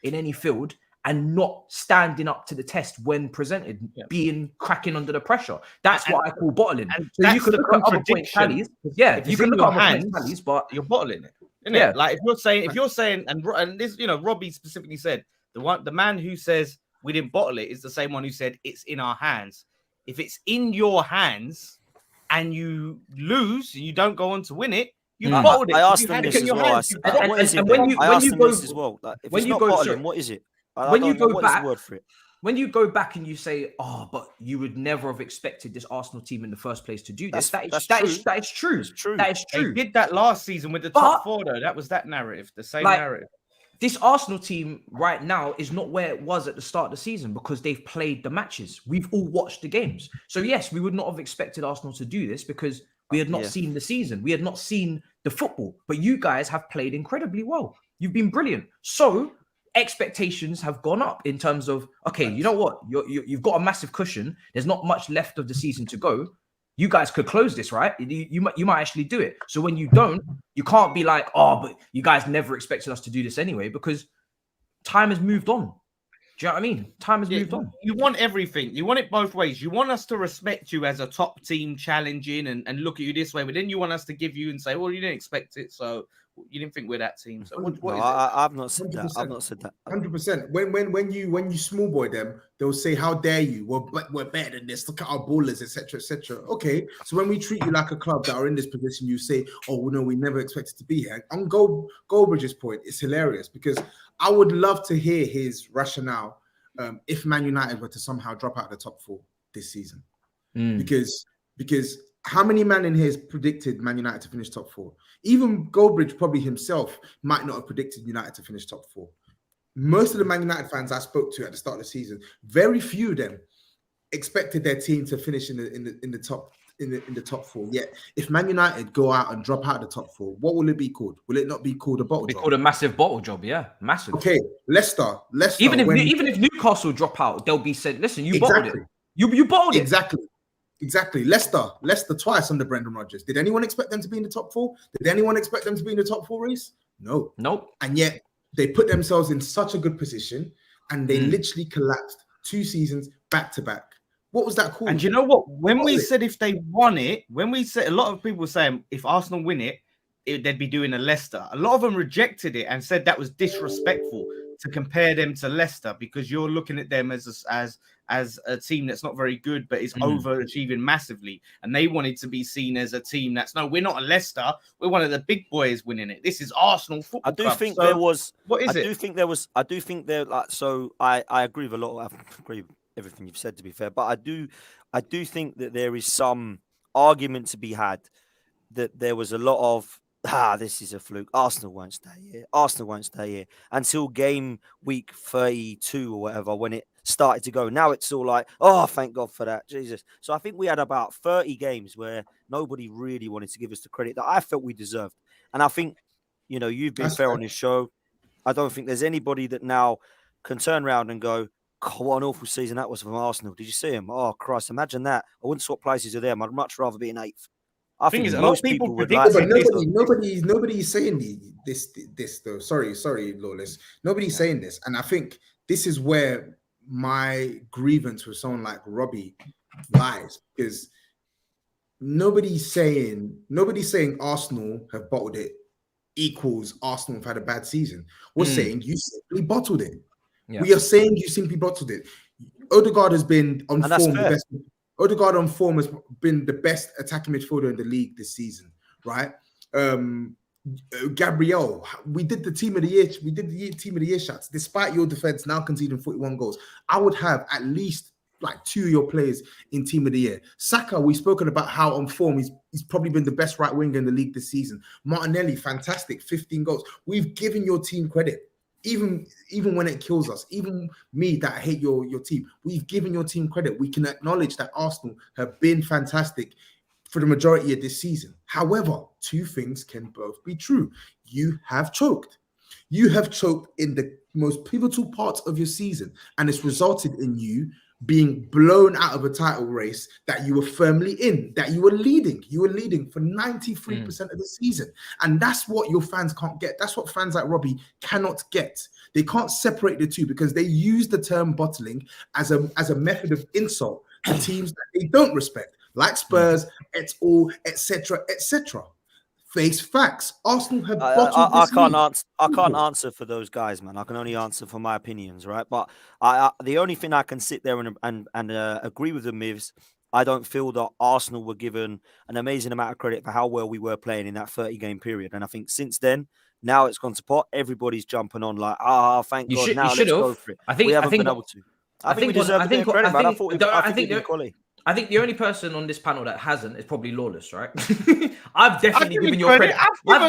any field, and not standing up to the test when presented, being cracking under the pressure. That's what I call bottling. So you could look at other point tallies. Yeah, you can look at other point tallies, but you're bottling it. Yeah, like if you're saying, and this, Robbie specifically said, the man who says we didn't bottle it is the same one who said it's in our hands. If it's in your hands and you lose and you don't go on to win it, you bottled it. I asked them this as well. What is it? I asked them this as well. If it's not bottling, what is it? When you go back, word for it. When you go back and you say, "Oh, but you would never have expected this Arsenal team in the first place to do this," that is true. It's true. That is true. They did that last season with the top four, though. That was that narrative, the same narrative. This Arsenal team right now is not where it was at the start of the season because they've played the matches. We've all watched the games. So yes, we would not have expected Arsenal to do this because we had not seen the season. We had not seen the football. But you guys have played incredibly well. You've been brilliant. So expectations have gone up in terms of, okay, you know what? You've got a massive cushion. There's not much left of the season to go. You guys could close this, right? You might actually do it. So when you don't, you can't be like, oh, but you guys never expected us to do this anyway, because time has moved on. Do you know what I mean? Time has moved on. You want everything. You want it both ways. You want us to respect you as a top team challenging and look at you this way, but then you want us to give you and say, well, you didn't expect it, so you didn't think we're that team. So what is it? I've not said that. I've not said that. 100%. When you small boy them, they'll say, "How dare you? We're better than this. Look at our ballers, etc., etc." Okay, so when we treat you like a club that are in this position, you say, "Oh no, we never expected to be here." On Goldbridge's point, it's hilarious because I would love to hear his rationale if Man United were to somehow drop out of the top four this season, because how many man in here has predicted Man United to finish top four? Even Goldbridge probably himself might not have predicted United to finish top four. Most of the Man United fans I spoke to at the start of the season, very few of them expected their team to finish in the top four. Yet, if Man United go out and drop out of the top four, what will it be called? Will it not be called a bottle job? Called a massive bottle job, yeah, massive. Okay, Leicester. Even if Newcastle drop out, they'll be said, "Listen, you bottled it. You bottled it." Exactly. Leicester twice under Brendan Rodgers. Did anyone expect them to be in the top four? Did anyone expect them to be in the top four race? No. Nope. And yet they put themselves in such a good position and they literally collapsed 2 seasons back to back. What was that called? And you know what? When we said if they won it, when we said, a lot of people were saying if Arsenal win it, they'd be doing a Leicester. A lot of them rejected it and said that was disrespectful to compare them to Leicester because you're looking at them as a team that's not very good but is overachieving massively, and they wanted to be seen as a team that's we're not a Leicester, we're one of the big boys winning it. This is Arsenal Football Club. I do think I agree with a lot. I agree with everything you've said, to be fair, but I do think that there is some argument to be had that there was a lot of this is a fluke. Arsenal won't stay here until game week 32 or whatever, when it started to go. Now it's all like, oh, thank God for that. Jesus. So I think we had about 30 games where nobody really wanted to give us the credit that I felt we deserved. And I think, you've been fair on this show. I don't think there's anybody that now can turn around and go, God, what an awful season that was from Arsenal. Did you see him? Oh, Christ, imagine that. I wouldn't swap places with them. I'd much rather be in 8th. I think a lot of people would like, but nobody's saying this though. Sorry, Lawless. Nobody's saying this, and I think this is where my grievance with someone like Robbie lies, because nobody's saying Arsenal have bottled it equals Arsenal have had a bad season. We're saying you simply bottled it. Yeah. We are saying you simply bottled it. Odegaard has been on form. Odegaard on form has been the best attacking midfielder in the league this season. right? Gabriel, we did the team of the year. We did the team of the year shots. Despite your defense now conceding 41 goals, I would have at least like 2 of your players in team of the year. Saka, we've spoken about how on form he's probably been the best right winger in the league this season. Martinelli, fantastic, 15 goals. We've given your team credit, even when it kills us. Even me that hate your team, we've given your team credit. We can acknowledge that Arsenal have been fantastic for the majority of this season. However, 2 things can both be true. You have choked. You have choked in the most pivotal parts of your season, and it's resulted in you being blown out of a title race that you were firmly in, that you were leading. You were leading for 93% of the season. And that's what your fans can't get. That's what fans like Robbie cannot get. They can't separate the two because they use the term bottling as a method of insult to teams that they don't respect, like Spurs, et al., etc., etc. Face facts. Arsenal have bottled this league. I can't answer for those guys, man. I can only answer for my opinions, right? But the only thing I can sit there and agree with them is I don't feel that Arsenal were given an amazing amount of credit for how well we were playing in that 30-game period. And I think since then, now it's gone to pot. Everybody's jumping on like, thank God. Now let's go for it. I think we haven't been able to. I think we deserve a bit of credit, man. I think the only person on this panel that hasn't is probably Lawless, right? I've definitely given you credit. No.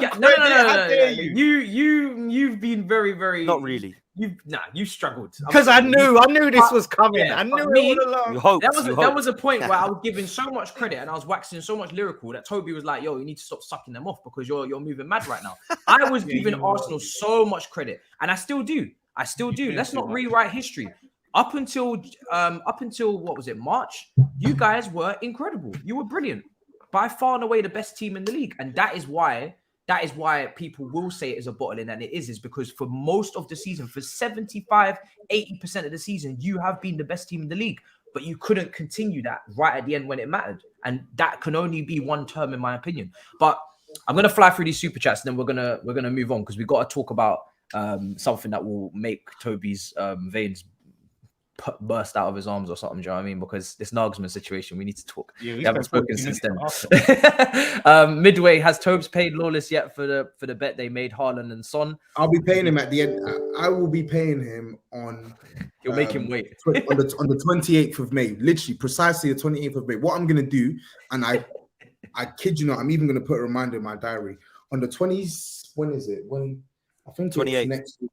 You've been very, very. Not really. You struggled because I knew this was coming. Yeah, I knew it all along. There was a point where I was giving so much credit and I was waxing so much lyrical that Toby was like, "Yo, you need to stop sucking them off because you're moving mad right now." I was giving Arsenal so much credit, and I still do. Let's not rewrite history. Up until what was it, March? You guys were incredible. You were brilliant. By far and away the best team in the league. And that is why people will say it is a bottling, and it is because for most of the season, for 75, 80% of the season, you have been the best team in the league. But you couldn't continue that right at the end when it mattered. And that can only be one term, in my opinion. But I'm gonna fly through these super chats, and then we're gonna move on because we've got to talk about something that will make Toby's veins burst out of his arms or something. Do you know what I mean? Because this Naglesmann situation, we need to talk. Yeah, we haven't spoken since then. Midway, has Tobs paid Lawless yet for the bet they made Hairline and Son? I'll be paying him at the end. I will be paying him on. You'll make him wait on the 28th of May. Literally, precisely the 28th of May. What I'm gonna do, and I kid you not, I'm even gonna put a reminder in my diary on the 20th. When is it? When I think 28th next week.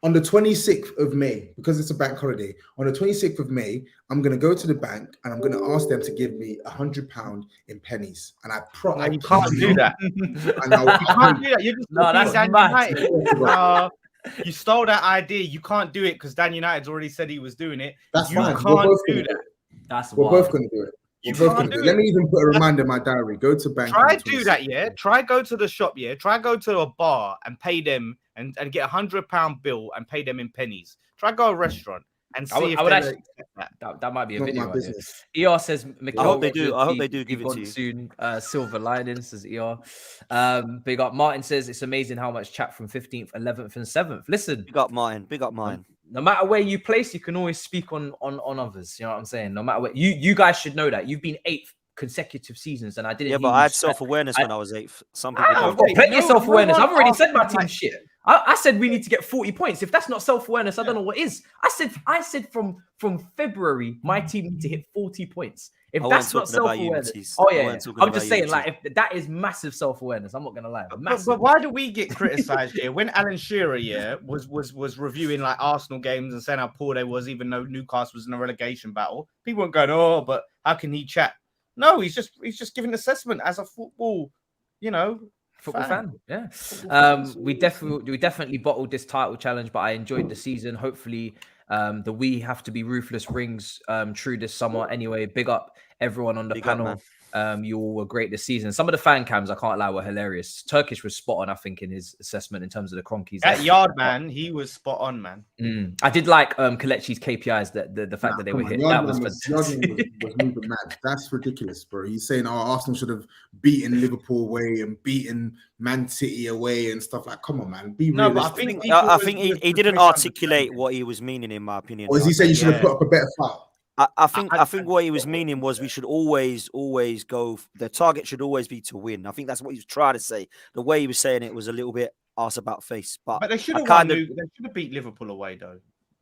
On the 26th of May, because it's a bank holiday, on the 26th of May, I'm going to go to the bank and I'm going to ask them to give me £100 in pennies. And you can't do that. You can't do that. You're just that's Dan mad. United. You stole that idea. You can't do it because Dan United's already said he was doing it. That's you fine. Can't do that. We're both going to do it. Let me even put a reminder in my diary. Go to bank. Try do that, yeah. Try go to the shop, yeah. Try go to a bar and pay them and get £100 bill and pay them in pennies. Try go to a restaurant and see if they accept that. That might be a video. ER says, I hope they do give it to you soon. Silver lining, says ER. Big up. Martin says it's amazing how much chat from 15th, 11th, and 7th. Listen, big up Martin. No matter where you place, you can always speak on others. You know what I'm saying? No matter where you guys should know that you've been 8th consecutive seasons, and I didn't. Yeah, but I had self-awareness when I was 8th. Some people I've got plenty of self-awareness. I've already said my team shit. I said we need to get 40 points. If that's not self-awareness, I don't know what is. I said from February, my team need to hit 40 points. If that's not self-awareness, I'm just saying, like, if that is massive self-awareness, I'm not gonna lie. But why do we get criticised here? When Alan Shearer was reviewing like Arsenal games and saying how poor they was, even though Newcastle was in a relegation battle, people weren't going, "Oh, but how can he chat?" No, he's just giving an assessment as a football, football fan. Yeah. We definitely bottled this title challenge, but I enjoyed the season. Hopefully, the We Have to Be Ruthless rings true this summer. Anyway, big up everyone on the panel. You all were great this season. Some of the fan cams, I can't lie, were hilarious. Turkish was spot on, I think, in his assessment in terms of the Cronkies. That yard man, he was spot on, man. I did like Kelechi's KPIs, the fact that they were hit. That was fantastic. Was moving mad. That's ridiculous, bro. He's saying, Arsenal should have beaten Liverpool away and beaten Man City away and stuff. Like, come on, man. Be realistic. I think he didn't articulate what he was meaning, in my opinion. Or is he saying you should have put up a better fight? I think what he was meaning was we should always go. The target should always be to win. I think that's what he was trying to say. The way he was saying it was a little bit arse about face, but they should have kind of. They should have beat Liverpool away though.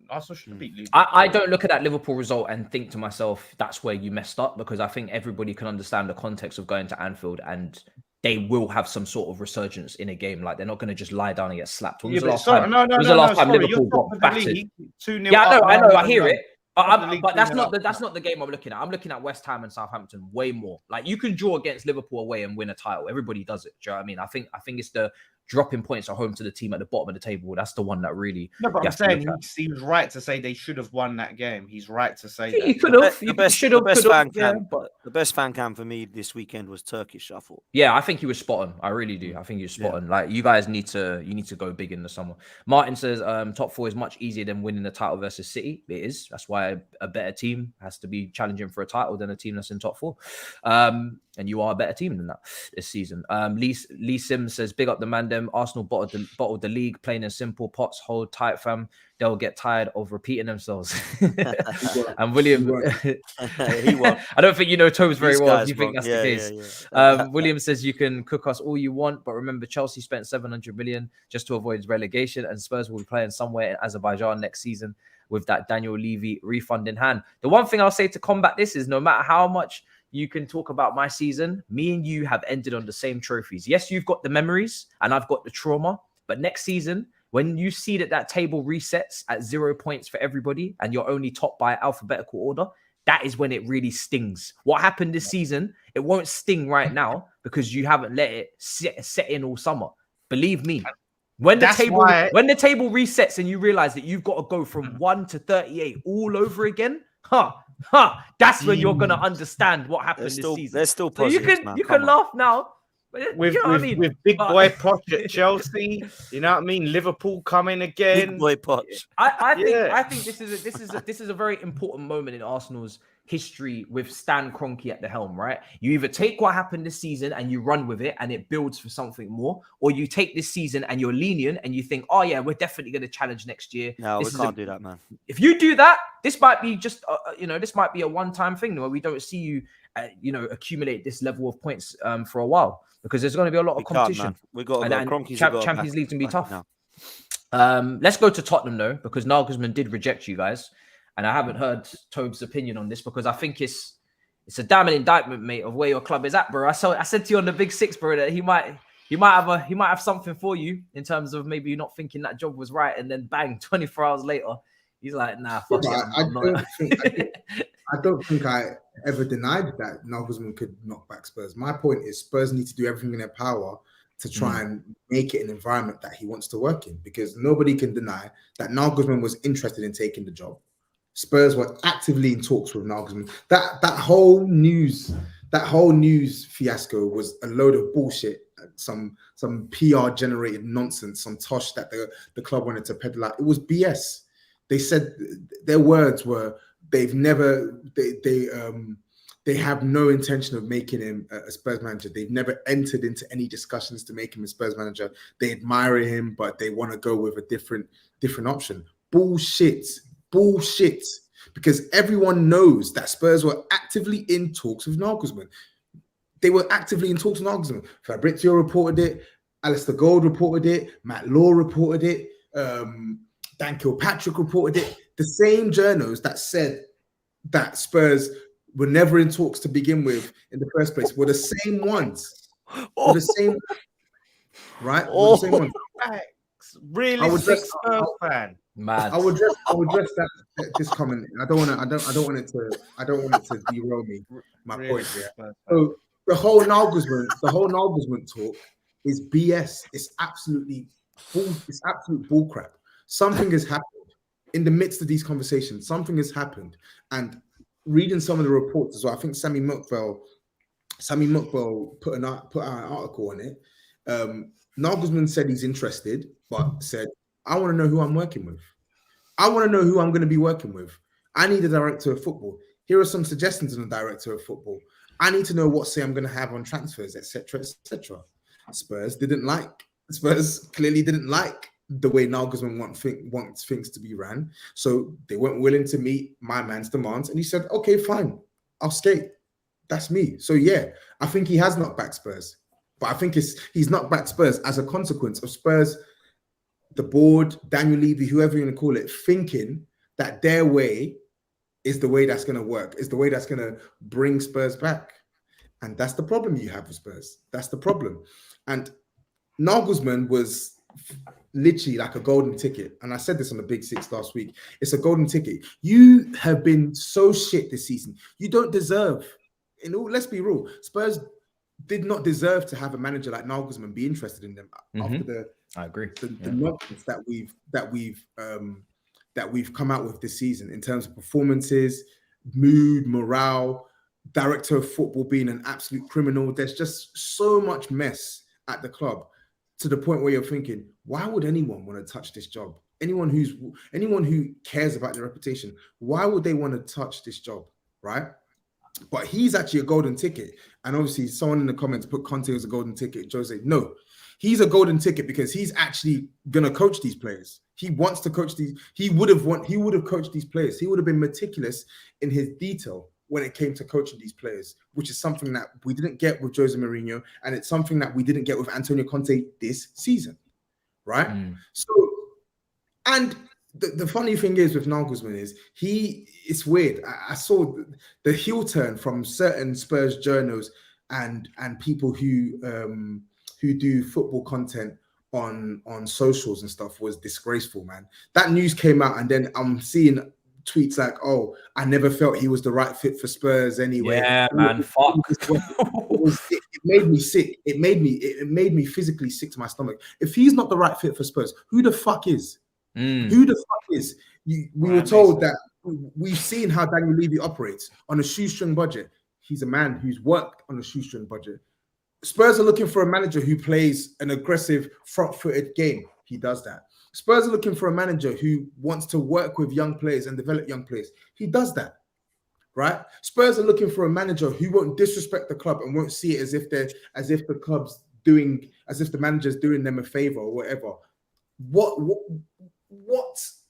Arsenal should have beat Liverpool. I don't look at that Liverpool result and think to myself, that's where you messed up, because I think everybody can understand the context of going to Anfield, and they will have some sort of resurgence in a game. Like, they're not going to just lie down and get slapped. When was the last time Liverpool got battered? 2-0 Yeah, I know, I hear it. But that's not the game I'm looking at. I'm looking at West Ham and Southampton way more. Like, you can draw against Liverpool away and win a title. Everybody does it. Do you know what I mean? I think it's the dropping points at home to the team at the bottom of the table. That's the one that really. No, but I'm saying he was right to say they should have won that game. He's right to say that. He could have. The best fan cam for me this weekend was Turkish, I thought. Yeah, I think he was spot on. I really do. I think he was spot on. Like, you guys need to go big in the summer. Martin says top 4 is much easier than winning the title versus City. It is. That's why a better team has to be challenging for a title than a team that's in top 4. And you are a better team than that this season. Lee Sims says, big up the man them. Arsenal bottled the league, plain and simple. Pots, hold tight, fam. They'll get tired of repeating themselves. And William, he won. I don't think you know Tobs very well if you think wrong. that's the case. William says, you can cook us all you want, but remember Chelsea spent 700 million just to avoid relegation, and Spurs will be playing somewhere in Azerbaijan next season with that Daniel Levy refund in hand. The one thing I'll say to combat this is, no matter how much you can talk about my season, me and you have ended on the same trophies. Yes, you've got the memories and I've got the trauma, but next season, when you see that table resets at 0 points for everybody and you're only top by alphabetical order, that is when it really stings. What happened this season, it won't sting right now because you haven't let it set in all summer. Believe me. When the table resets and you realize that you've got to go from 1 to 38 all over again, that's when you're gonna understand what happened this season. There's still so you can laugh now. With big boy Poch at Chelsea, you know what I mean? Liverpool coming again. Big boy Poch. I think this is a very important moment in Arsenal's history with Stan Kroenke at the helm, right? You either take what happened this season and you run with it and it builds for something more, or you take this season and you're lenient and you think, oh yeah, we're definitely going to challenge next year. No, we can't do that, man. If you do that, this might be just, this might be a one-time thing where we don't see you, accumulate this level of points for a while, because there's going to be a lot of competition. We got Champions League's going to be tough. Let's go to Tottenham though, because Nagelsmann did reject you guys. And I haven't heard Tobes' opinion on this, because I think it's a damning indictment, mate, of where your club is at, bro. I said to you on the Big Six, bro, that he might have something for you in terms of maybe not thinking that job was right, and then bang, 24 hours later, he's like, nah, fuck it. I don't think I ever denied that Nagelsmann could knock back Spurs. My point is Spurs need to do everything in their power to try and make it an environment that he wants to work in, because nobody can deny that Nagelsmann was interested in taking the job. Spurs were actively in talks with Naglesmann. That whole news fiasco was a load of bullshit, some PR generated nonsense, some tosh that the club wanted to peddle out. It was BS. They said their words were they have no intention of making him a Spurs manager. They've never entered into any discussions to make him a Spurs manager. They admire him, but they want to go with a different option. Bullshit. Because everyone knows that Spurs were actively in talks with Nagelsmann. They were actively in talks with Nagelsmann. Fabrizio reported it. Alistair Gold reported it. Matt Law reported it. Dan Kilpatrick reported it. The same journals that said that Spurs were never in talks to begin with in the first place were the same ones. Were the same, right? Were the same ones. Really, Spurs fan. Mad. I would address this comment. I don't want it to derail me. My point here. So the whole Nagelsmann talk is BS. It's absolute bullcrap. Something has happened in the midst of these conversations. Something has happened, and reading some of the reports as well. I think Sammy Muckville put out an article on it. Nagelsmann said he's interested, but said, I want to know who I'm working with. I want to know who I'm going to be working with. I need a director of football. Here are some suggestions on a director of football. I need to know what say I'm going to have on transfers, etc., etc. Spurs clearly didn't like the way Nagelsmann wants things to be ran. So they weren't willing to meet my man's demands. And he said, okay, fine, I'll skate. That's me. So yeah, I think he has knocked back Spurs. But I think he's knocked back Spurs as a consequence of Spurs, the board, Daniel Levy, whoever you want to call it, thinking that their way is the way that's going to work, is the way that's going to bring Spurs back. And that's the problem you have with Spurs. That's the problem. And Nagelsmann was literally like a golden ticket. And I said this on the Big Six last week. It's a golden ticket. You have been so shit this season. You don't deserve, let's be real, Spurs did not deserve to have a manager like Nagelsmann be interested in them after I agree. The nonsense that we've come out with this season in terms of performances, mood, morale, director of football being an absolute criminal. There's just so much mess at the club to the point where you're thinking, why would anyone want to touch this job? Anyone who cares about their reputation, why would they want to touch this job, right? But he's actually a golden ticket. And obviously someone in the comments put Conte as a golden ticket. Jose, no, he's a golden ticket because he's actually going to coach these players. He wants to coach these. He would have coached these players. He would have been meticulous in his detail when it came to coaching these players, which is something that we didn't get with Jose Mourinho. And it's something that we didn't get with Antonio Conte this season, right? So, and the funny thing is with Nagelsmann is it's weird. I saw the heel turn from certain Spurs journals and people who do football content on socials and stuff was disgraceful, man. That news came out and then I'm seeing tweets like, oh, I never felt he was the right fit for Spurs anyway. Yeah, man, fuck. It made me sick. It made me physically sick to my stomach. If he's not the right fit for Spurs, who the fuck is? Who the fuck is? We were told that we've seen how Daniel Levy operates on a shoestring budget. He's a man who's worked on a shoestring budget. Spurs are looking for a manager who plays an aggressive, front-footed game. He does that. Spurs are looking for a manager who wants to work with young players and develop young players. He does that, right? Spurs are looking for a manager who won't disrespect the club and won't see it as if the manager's doing them a favor or whatever.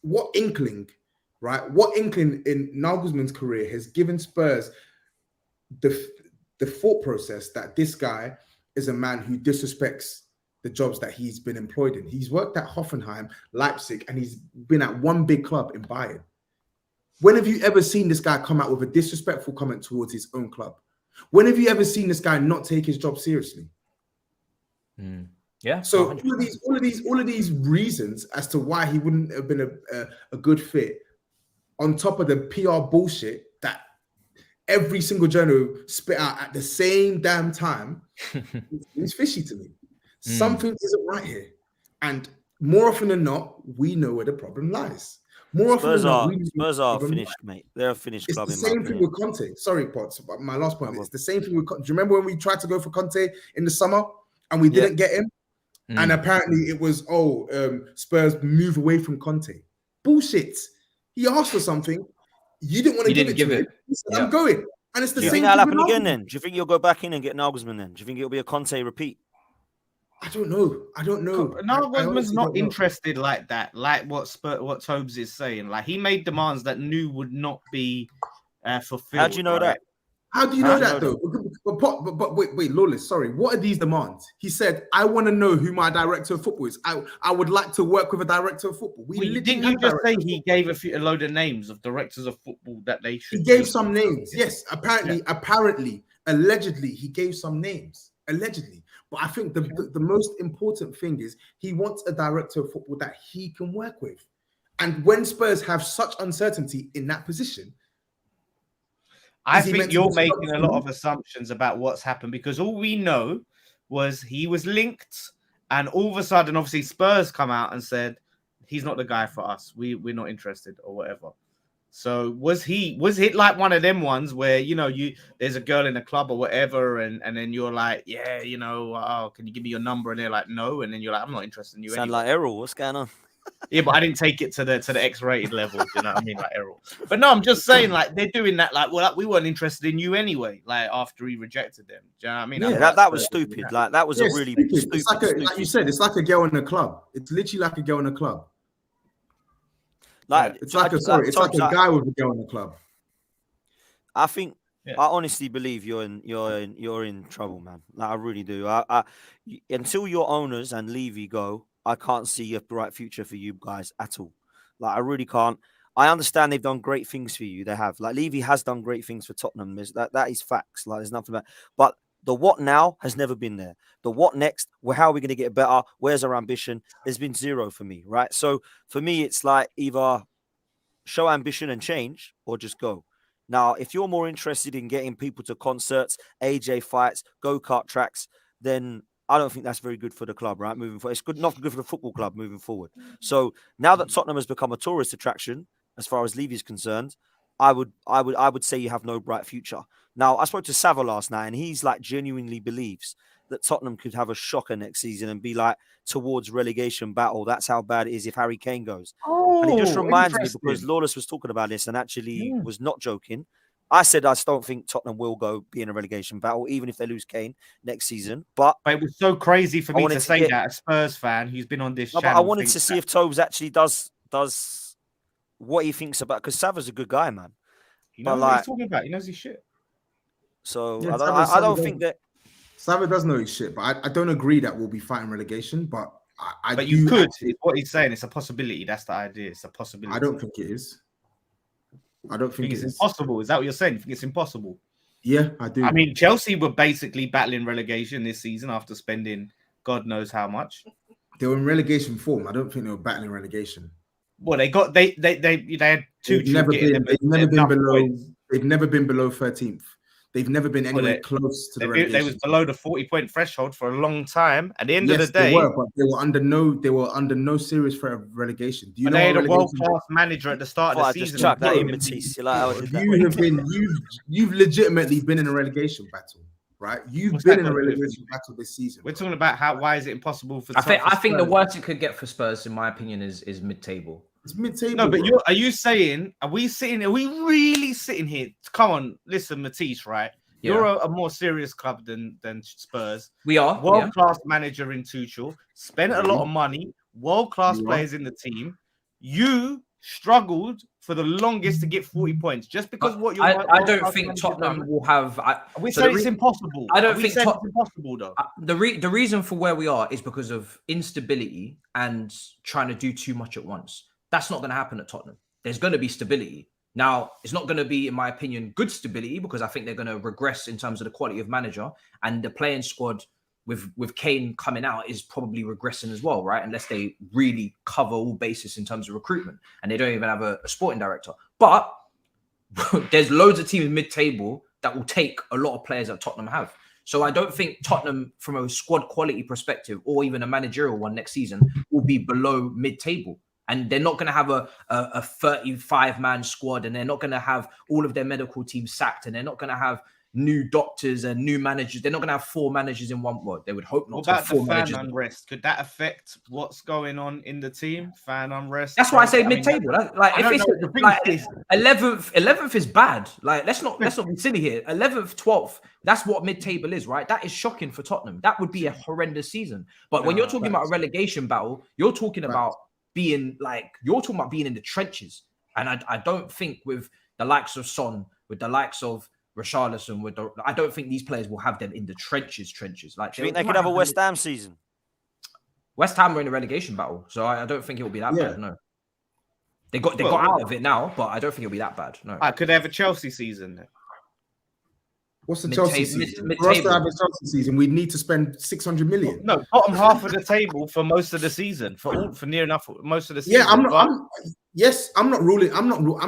What inkling, right? What inkling in Nagelsmann's career has given Spurs the thought process that this guy is a man who disrespects the jobs that he's been employed in? He's worked at Hoffenheim, Leipzig, and he's been at one big club in Bayern. When have you ever seen this guy come out with a disrespectful comment towards his own club? When have you ever seen this guy not take his job seriously? Yeah. So all of these reasons as to why he wouldn't have been a good fit, on top of the PR bullshit that every single journal spit out at the same damn time, it's fishy to me. Something isn't right here. And more often than not, we know where the problem lies. Spurs are finished, mate. They're a finished club. It's the same thing with Conte. Sorry, Potts, but my last point is the same thing with Conte. Do you remember when we tried to go for Conte in the summer and we didn't get him? And apparently it was, Spurs move away from Conte. Bullshit. He asked for something. You didn't want to give it to him. He said, I'm going. And it's the same thing. Do you think that'll happen again then? Do you think you'll go back in and get Nagelsmann then? Do you think it'll be a Conte repeat? I don't know. Nagelsmann's not interested like that, like what Tobs is saying. Like, he made demands that would not be fulfilled. How do you know that? How do you know that though? But wait, Lawless, sorry. What are these demands? He said, I want to know who my director of football is. I would like to work with a director of football. Didn't you just say he gave a load of names of directors of football that they should? He gave some names. Yes, apparently, allegedly, he gave some names. Allegedly. But I think the most important thing is he wants a director of football that he can work with. And when Spurs have such uncertainty in that position, I think you're making a lot of assumptions about what's happened, because all we know was he was linked, and all of a sudden, obviously, Spurs come out and said he's not the guy for us. We're not interested or whatever. So was he like one of them ones where, there's a girl in a club or whatever, and then you're like, yeah, can you give me your number? And they're like, no, and then you're like, I'm not interested in you. Sound anyway. like Errol. What's going on? Yeah, but I didn't take it to the X-rated level. You know what I mean, like Errol. But no, I'm just saying, like they're doing that. Like, well, we weren't interested in you anyway. Like after he rejected them, do you know what I mean? Yeah, that was stupid. Like that was a really stupid. It's like like you said, it's like a girl in a club. It's literally like a girl in a club. Like it's like a guy with a girl in a club. I think. Yeah. I honestly believe you're in trouble, man. Like I really do. Until your owners and Levy go, I can't see a bright future for you guys at all. Like I really can't. I understand they've done great things for you. They have. Like Levy has done great things for Tottenham. That is facts. Like there's nothing about. But the what now has never been there. The what next? Well, how are we going to get better? Where's our ambition? There's been zero for me, right? So for me, it's like either show ambition and change, or just go. Now, if you're more interested in getting people to concerts, AJ fights, go-kart tracks, then I don't think that's very good for the club, right? Moving forward. It's not good for the football club moving forward. So now that Tottenham has become a tourist attraction, as far as Levy is concerned, I would say you have no bright future. Now, I spoke to Sava last night, and he's like genuinely believes that Tottenham could have a shocker next season and be like towards relegation battle. That's how bad it is if Harry Kane goes. And it just reminds me, because Lawless was talking about this and actually was not joking. I said I don't think Tottenham will be in a relegation battle, even if they lose Kane next season. But it was so crazy for me to say that, a Spurs fan who's been on this channel. But I wanted to see if Tobs actually does what he thinks about, because Sava's a good guy, man. He knows what he's talking about. He knows his shit. So yeah, I don't think that Sava does know his shit, but I don't agree that we'll be fighting relegation. But but you could. Is what he's saying. It's a possibility. That's the idea. It's a possibility. I don't think it is. I don't think it's impossible. Is that what you're saying? You think it's impossible? Yeah, I do. I mean, Chelsea were basically battling relegation this season after spending God knows how much. They were in relegation form. I don't think they were battling relegation. Well, they had two. They've never been below 13th. They've never been anywhere close to the relegation. They was below the 40-point threshold for a long time. At the end of the day, they were under no serious threat of relegation. Do you know they had a world-class manager at the start of the season? You've legitimately been in a relegation battle, right? You've been in a relegation battle this season. We're talking about why is it impossible for? I think the worst it could get for Spurs, in my opinion, is mid-table. It's mid-table. No, but are you saying? Are we really sitting here? Come on, listen, Matisse, right? Yeah. You're a more serious club than Spurs. We are world-class manager in Tuchel. Spent a lot of money. World-class players in the team. You struggled for the longest to get 40 points just because I don't think Tottenham will have. We say it's impossible. I don't think it's impossible though. The reason for where we are is because of instability and trying to do too much at once. That's not going to happen at Tottenham. There's going to be stability. Now, it's not going to be, in my opinion, good stability, because I think they're going to regress in terms of the quality of manager, and the playing squad with Kane coming out is probably regressing as well, right? Unless they really cover all bases in terms of recruitment, and they don't even have a sporting director. But there's loads of teams mid-table that will take a lot of players that Tottenham have. So I don't think Tottenham, from a squad quality perspective, or even a managerial one next season, will be below mid-table. And they're not going to have a 35-man squad, and they're not going to have all of their medical team sacked, and they're not going to have new doctors and new managers. They're not going to have 4 managers in one word. They would hope not. What about the fan unrest? Could that affect what's going on in the team? Fan unrest. That's why I say mid-table. Like if it's like 11th is bad. Like let's not be silly here. 11th, 12th. That's what mid-table is, right? That is shocking for Tottenham. That would be a horrendous season. But when you're talking about a relegation battle, you're talking about being in the trenches. And I don't think with the likes of Son, with the likes of Richarlison, I don't think these players will have them in the trenches. Like, do you think they could have a West Ham season? West Ham were in a relegation battle, so I don't think it will be that bad. No, they got out of it now, but I don't think it'll be that bad. No. Could they have a Chelsea season then? What's the Chelsea season? For us to have a Chelsea season, we'd need to spend 600 million. No, bottom half of the table for most of the season, for near enough most of the season. Yeah, I'm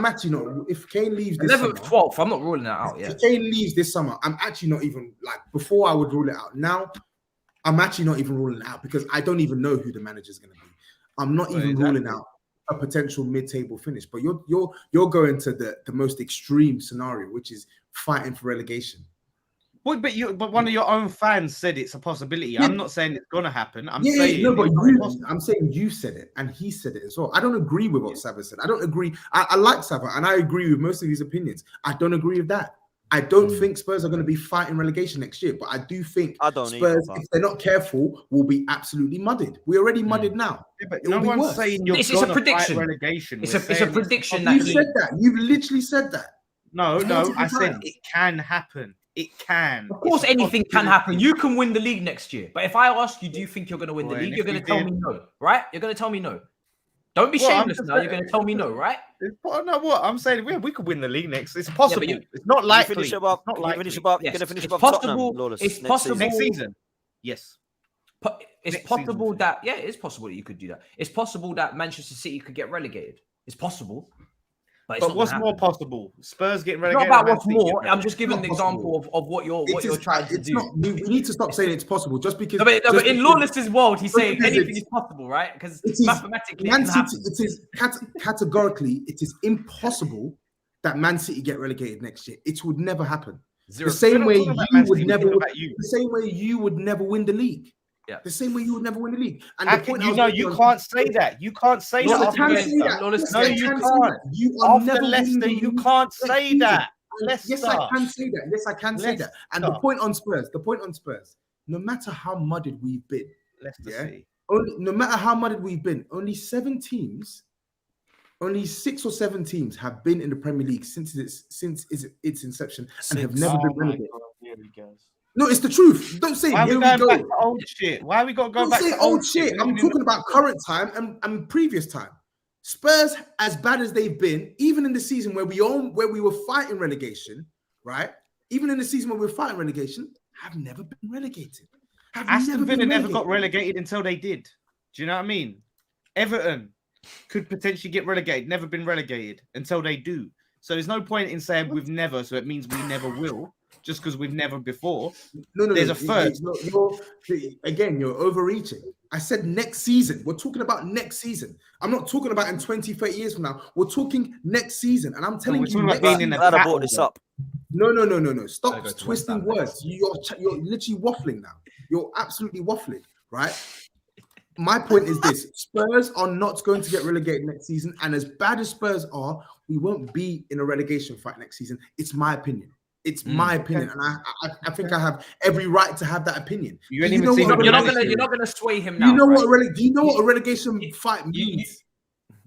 actually not. If Kane leaves this 11th, 12th, I'm not ruling that out. Yeah. If Kane leaves this summer, I'm actually not even before I would rule it out. Now, I'm actually not even ruling it out because I don't even know who the manager is going to be. I'm not even ruling out a potential mid-table finish. But you're going to the most extreme scenario, which is fighting for relegation. But one of your own fans said it's a possibility. I'm not saying it's gonna happen. I'm saying no, but it's you, possible. I'm saying you said it, and he said it as well. I don't agree with what Sava said. I don't agree. I like Sava, and I agree with most of his opinions. I don't agree with that. I don't think Spurs are going to be fighting relegation next year, but I do think Spurs, if they're not careful, will be absolutely mudded. We're already mudded now. Yeah, but no one's saying you're It's a prediction. Relegation. It's a prediction You said that. You've literally said that. No, I said it can happen. It can. Of course, anything can happen. You can win the league next year. But if I ask you, do you think you're going to win the league? You're going to tell me no, right? You're going to tell me no. Don't be shameless now. You're going to tell me no, right? No, what I'm saying, we could win the league next. It's possible. It's not likely. Finish above. Finish above Tottenham, Lawless, it's possible next season. Yes. It's possible that it's possible that you could do that. It's possible that Manchester City could get relegated. It's possible. But what's more possible? Spurs getting relegated. It's not about what's more. I'm just giving an example of what you're trying to do. We need to stop saying it's possible just because. But in Lawless's world, he's saying anything is possible, right? Because mathematically, Man City, it is categorically, it is impossible that Man City get relegated next year. It would never happen. The same way you would never win the league. Yeah. The same way you would never win the league. And you can't say that. You can't say that. No, you can't. After Leicester, you can't say that. Yes, I can say that. Yes, I can say that. And the point on Spurs, no matter how mudded we've been, no matter how mudded we've been, only 6 or 7 teams have been in the Premier League since its inception and have never been relegated. No, it's the truth. Don't say why here we we go. Back to old shit. Why we got to go back to old shit? I'm talking about current time and previous time. Spurs, as bad as they've been, even in the season where we were fighting relegation, right? Even in the season where we were fighting relegation, have never been relegated. Aston Villa never got relegated until they did. Do you know what I mean? Everton could potentially get relegated, never been relegated until they do. So there's no point in saying we've never, so it means we never will. Just because we've never before. No. There's a first. You're overreaching. I said next season. We're talking about next season. I'm not talking about in 20, 30 years from now. We're talking next season. And I'm telling you, about being in the battle. I brought this up. No. Stop twisting words. You're literally waffling now. You're absolutely waffling, right? My point is this: Spurs are not going to get relegated next season. And as bad as Spurs are, we won't be in a relegation fight next season. It's my opinion. It's my opinion, and I think I have every right to have that opinion. You're not gonna sway him now. Do you know what a relegation fight means?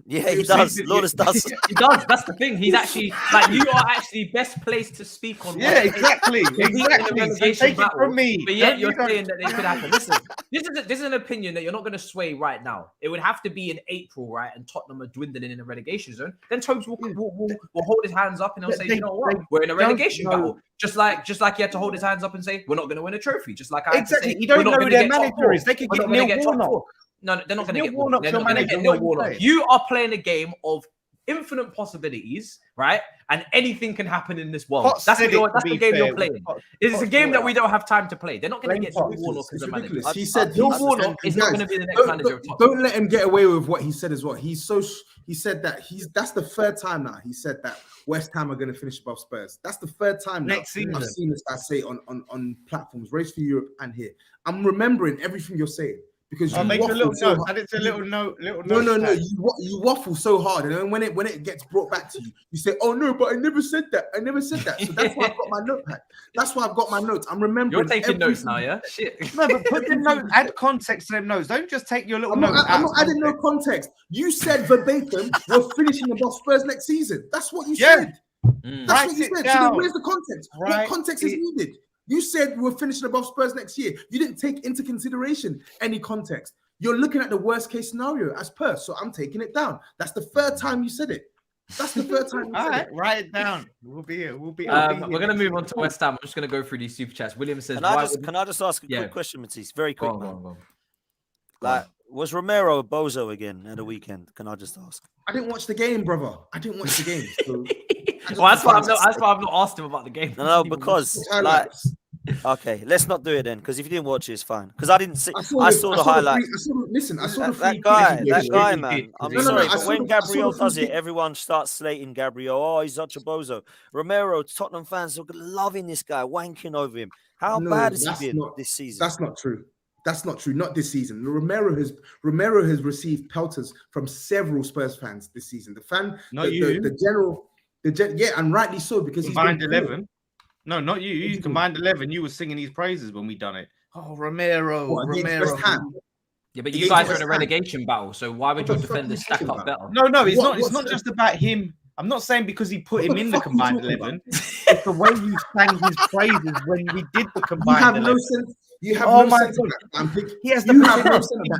Yeah, he does. Lawless does. He does. That's the thing. He's actually you are actually best placed to speak on. Yeah, exactly. Take it from me. But yet you're saying that it could happen. Listen, this is an opinion that you're not going to sway right now. It would have to be in April, right? And Tottenham are dwindling in the relegation zone. Then Tobs will hold his hands up and he'll say, you know what, we're in a relegation battle. Just like he had to hold his hands up and say, we're not going to win a trophy. Just like I had to say, you don't know who their manager is. They could get Neil Warnock. No, they're not going to get Warnock. They're not going to get Neil Warnock. You are playing a game of infinite possibilities, right? And anything can happen in this world. That's the game you're playing. It's a game that we don't have time to play. They're not going to get Neil Warnock as a manager. He said Neil Warnock is not going to be the next manager of Tottenham. Don't let him get away with what he said as well. He said that that's the third time now. He said that West Ham are going to finish above Spurs. That's the third time now. Next season. I've seen this guy say on platforms, Race for Europe and here. I'm remembering everything you're saying. Because I'll make a little note. I did a little note. No. You waffle so hard, and then when it gets brought back to you, you say, "Oh no, but I never said that. I never said that." So that's why I've got my notepad. That's why I've got my notes. I'm remembering. You're taking notes now, yeah? Shit. No, but put the note. Add context to them notes. Don't just take your little notes. I'm not adding no context. You said verbatim, we're finishing above Spurs next season. That's what you said. That's what you said. So then where's the context? What context is needed? You said we're finishing above Spurs next year. You didn't take into consideration any context. You're looking at the worst case scenario as per. So I'm taking it down. That's the third time you said it. That's the third time. All right, write it down. We'll be here. We're going to move on to West Ham. I'm just going to go through these super chats. William says, Can I just ask a quick question, Matisse? Very quick. Go on. Was Romero a bozo again at the weekend? Can I just ask? I didn't watch the game, brother. I didn't watch the game. So that's why I've not asked him about the game. No, because Okay, let's not do it then, because if you didn't watch it, it's fine. Because I didn't see. I saw the free- highlight. I saw the That free guy, kick. that guy, did, man. I'm No, no, sorry, I but saw when the- I saw Gabriel the free does it, kick. everyone starts slating Gabriel. Oh, he's such a bozo. Romero, Tottenham fans are loving this guy, wanking over him. How bad has he been this season? That's not true. That's not true. Not this season. Romero has received pelters from several Spurs fans this season. Yeah, and rightly so, because he's combined been 11. No, not you. You combined 11. You were singing his praises when we done it. Oh, Romero. Against West Ham. Yeah, but you guys are in a relegation battle, so why would your defenders stack up better? No, it's not. It's not just about him. I'm not saying because he put him in the combined 11. It's the way you sang his praises when we did the combined 11. You have no sense of that. He has the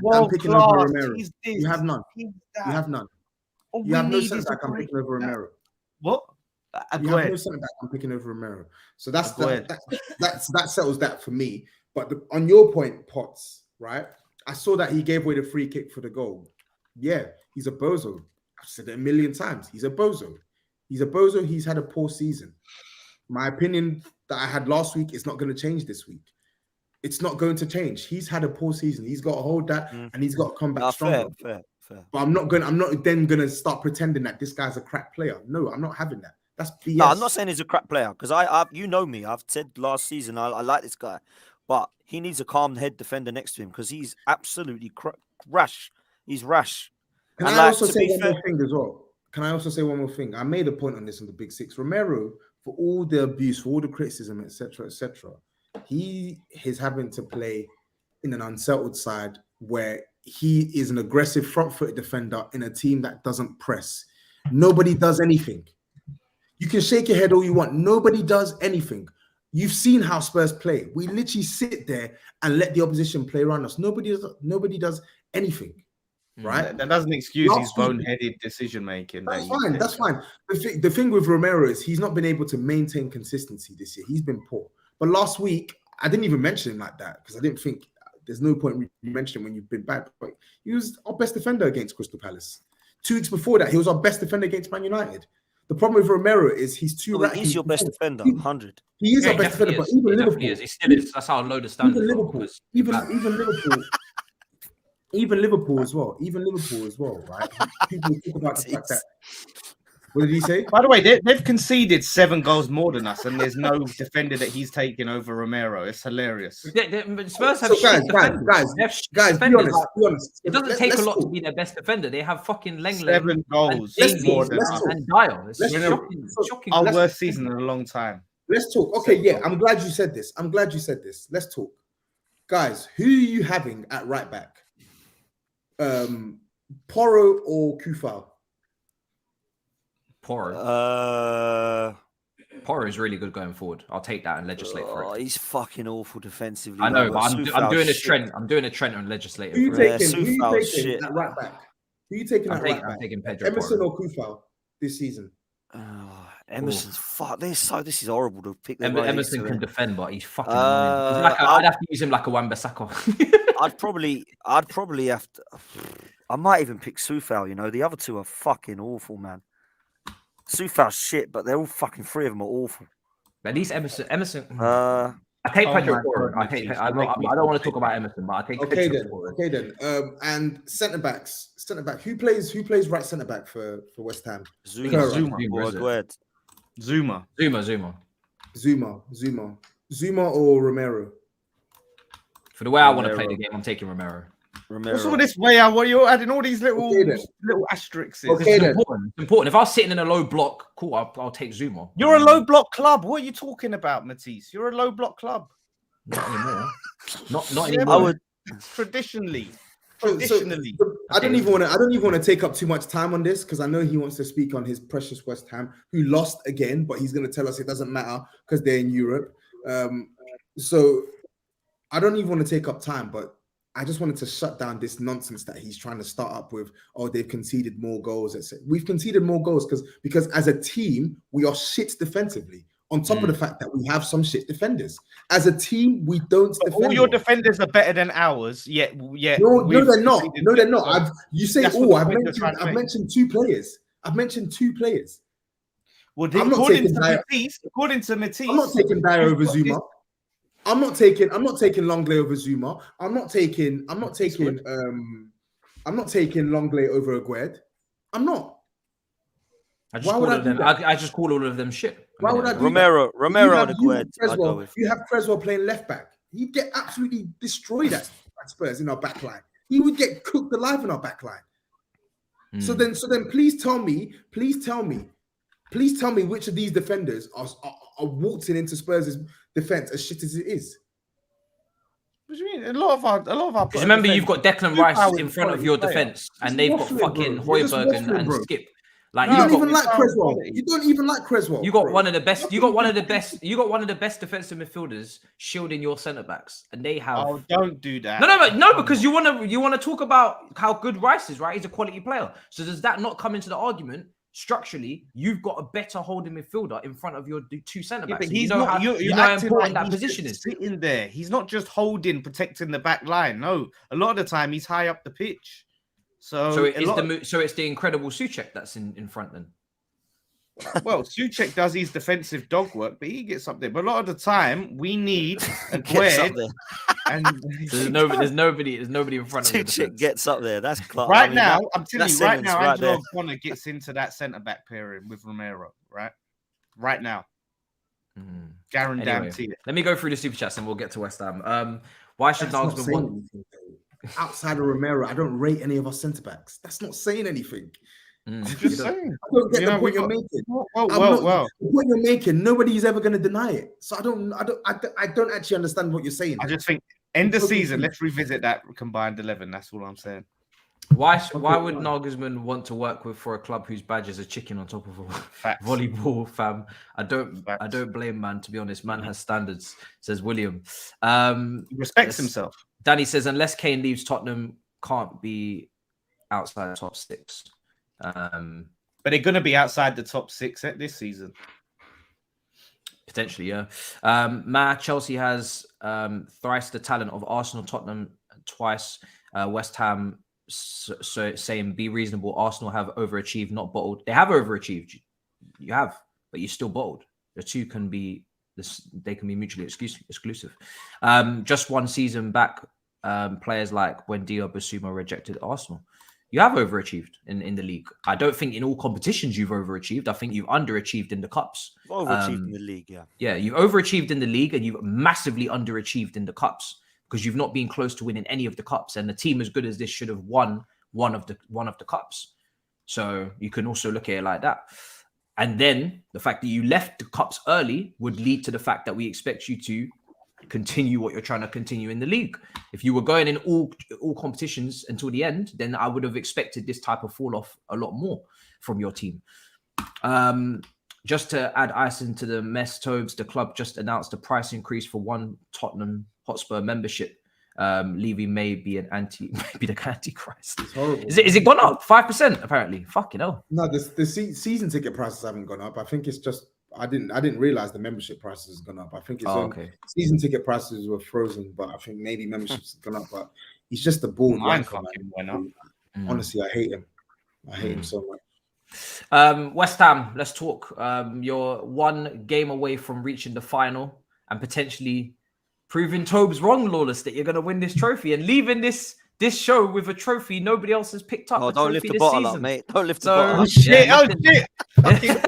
world class. You have none. You have none. You have no sense that I'm picking over Romero. What? You have no sense that I'm picking over Romero. So that settles that for me. But on your point, Potts, right? I saw that he gave away the free kick for the goal. Yeah, he's a bozo. I've said it a million times. He's a bozo. He's had a poor season. My opinion that I had last week is not going to change this week. It's not going to change. He's had a poor season. He's got to hold that, and he's got to come back stronger. Fair. But I'm not then going to start pretending that this guy's a crap player. No, I'm not having that. That's BS. No, I'm not saying he's a crap player, because I you know me. I've said last season I like this guy, but he needs a calm head defender next to him, because he's absolutely rash. He's rash. Can I also say one more thing as well? Can I also say one more thing? I made a point on this on the Big Six. Romero, for all the abuse, for all the criticism, etc., he is having to play in an unsettled side where he is an aggressive front-footed defender in a team that doesn't press. Nobody does anything. You can shake your head all you want. Nobody does anything. You've seen how Spurs play. We literally sit there and let the opposition play around us. Nobody does anything. Right? That doesn't excuse his boneheaded decision making. That's fine. The thing with Romero is he's not been able to maintain consistency this year. He's been poor. But last week, I didn't even mention him like that because I didn't think there's no point mentioning when you've been bad. But he was our best defender against Crystal Palace. 2 weeks before that, he was our best defender against Man United. The problem with Romero is he's too. He's your best defender, 100. He is our best defender, but even Liverpool, he still is. That's how low the standard. Even Liverpool as well, right? People talk about the fact that. What did he say? By the way, they've conceded 7 goals more than us, and there's no defender that he's taken over Romero. It's hilarious. Spurs have guys, be honest. It doesn't take a lot to be their best defender. They have fucking Lenglet, 7 goals more than us, and Dial. It's shocking. Our worst season in a long time. Let's talk. Okay, yeah, I'm glad you said this. Let's talk, guys. Who are you having at right back? Porro or Kufal? Porro is really good going forward. I'll take that and legislate for it. He's fucking awful defensively. I know, but I'm doing a trend. I'm doing a trend on legislative. Who you taking at right back? Who you taking at right back? I'm taking Pedro Emerson Porro. or Kufal this season? Emerson's fuck. This is horrible to pick them. Emerson can defend, but he's fucking. I'd have to use him like a Wan-Bissaka. I'd probably have to. I might even pick Soufal. You know, the other two are fucking awful, man. Soufal's shit, but they're all fucking 3 of them are awful. At least Emerson. I take Pedro Porro. I don't want to talk about Emerson, but I take Pedro Porro. Okay then. And centre back. Who plays right centre back for West Ham? Zuma or Romero? For the way I want to play the game, I'm taking Romero. What's all this way? What you're adding all these little asterisks? Okay, it's important. If I was sitting in a low block, cool. I'll take Zuma. You're a low block club. What are you talking about, Matisse? You're a low block club. Not anymore. not anymore. I would traditionally. So I don't even want to take up too much time on this because I know he wants to speak on his precious West Ham, who lost again, but he's going to tell us it doesn't matter because they're in Europe. So I don't even want to take up time, but I just wanted to shut down this nonsense that he's trying to start up with. Oh, they've conceded more goals. We've conceded more goals because as a team, we are shit defensively. On top of the fact that we have some shit defenders. As a team, we don't defend. All your defenders are better than ours. No, they're not. No, they're not. You say all. I've mentioned 2 players. Well, according to Matisse, I'm not taking Dyer over Zuma. I'm not taking Longley over Zuma. I'm not taking Longley over Aguerd. I'm not. I just Why would call I all do them. that? I just call all of them shit. Why would I do Romero and Aguerd. I'd go with. You have Creswell playing left back. He'd get absolutely destroyed at Spurs in our back line. He would get cooked alive in our back line. So then please tell me which of these defenders are waltzing into Spurs' defense as shit as it is. What do you mean? A lot of our. Because remember, you've got Declan Rice in front of your player. defense, and they've got waffling, fucking bro. You're just Højbjerg waffling, and bro. Skip. Like You you've don't got, even like Creswell. quality. You don't even like Creswell. you got bro. one of the best. You got one of the best. You got one of the best defensive midfielders shielding your centre backs, and they have. Oh, don't do that. No, because you want to talk about how good Rice is, right? He's a quality player. So does that not come into the argument? Structurally, you've got a better holding midfielder in front of your two centre Yeah, backs. but You he's know not. how You're how acting important like that he's position just is. sitting there. He's not just holding, protecting the back line. No, a lot of the time he's high up the pitch. So it's the incredible Souček that's in front then. Well, Souček does his defensive dog work, but he gets up there. But a lot of the time, we need a Gets up Aguerd, there. and There's nobody in front of the Tuchel defense. gets up there. That's class. right I mean, now, I'm telling that's you, right Simmons now, right Angelo there. O'Connor gets into that centre back pairing with Romero. Right now, guaranteed. Anyway, let me go through the super chats and we'll get to West Ham. Why should That's not Naglesmann saying want? anything, though. Outside of Romero, I don't rate any of our centre backs. That's not saying anything. I'm just You don't- saying. I don't get You the know, point we you're got- making. Well. The point you're making, nobody's ever going to deny it. So I don't actually understand what you're saying. I just think end of so season, confused. let's revisit that combined 11. That's all I'm saying. Why would Naglesmann want to work for a club whose badge is a chicken on top of a Facts. volleyball, fam? I don't blame man, to be honest. Man has standards, says William. He respects himself. Danny says unless Kane leaves, Tottenham can't be outside the top six. But they're going to be outside the top 6 at this season. Potentially, yeah. Chelsea has thrice the talent of Arsenal, Tottenham twice, West Ham. So saying be reasonable. Arsenal have overachieved, not bottled. They have overachieved. You have, but you're still bottled. The two can be they can be mutually exclusive. Just one season back, players like Buendia, Basuma rejected Arsenal. You have overachieved in the league. I don't think in all competitions you've overachieved. I think you've underachieved in the cups. Overachieved in the league, yeah. Yeah, you've overachieved in the league and you've massively underachieved in the cups because you've not been close to winning any of the cups. And the team as good as this should have won one of the cups. So you can also look at it like that. And then the fact that you left the cups early would lead to the fact that we expect you to continue what you're trying to continue in the league. If you were going in all competitions until the end, then I would have expected this type of fall off a lot more from your team. Just to add ice into the mess, Tobs, the club just announced a price increase for one Tottenham Hotspur membership. Levy may be the antichrist. It's horrible. Is it gone up 5%? Apparently, fucking hell. No, the season ticket prices haven't gone up. I think it's just I didn't realize the membership prices has gone up. I think it's okay. Season ticket prices were frozen, but I think maybe memberships have gone up. But he's just a bored Mine wanker, fucking man. went up. Honestly, I hate him. I hate him so much. West Ham, let's talk. You're one game away from reaching the final and potentially proving Tobes wrong, Lawless, that you're going to win this trophy and leaving this show with a trophy nobody else has picked up. Oh, don't lift the bottle up, mate. Don't lift the bottle up. Shit! Yeah, Oh shit!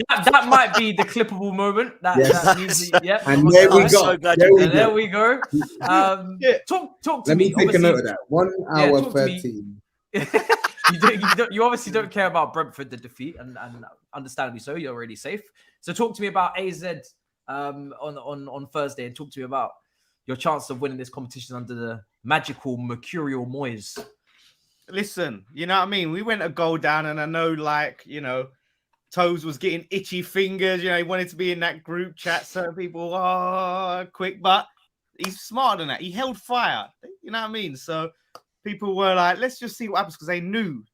that might be the clippable moment. That needs, yeah. And there we I'm go. so glad There you we did go. There we go. Talk to Let me take a obviously. note of that. 1 hour talk to me. 13. you obviously don't care about Brentford, the defeat, and understandably so. You're already safe. So talk to me about AZ on Thursday, and talk to me about your chance of winning this competition under the magical mercurial Moyes. Listen, you know what I mean? We went a goal down, and I know, like, you know, Tobes was getting itchy fingers. You know, he wanted to be in that group chat. Certain people, quick, but he's smarter than that. He held fire. You know what I mean? So people were like, let's just see what happens, because they knew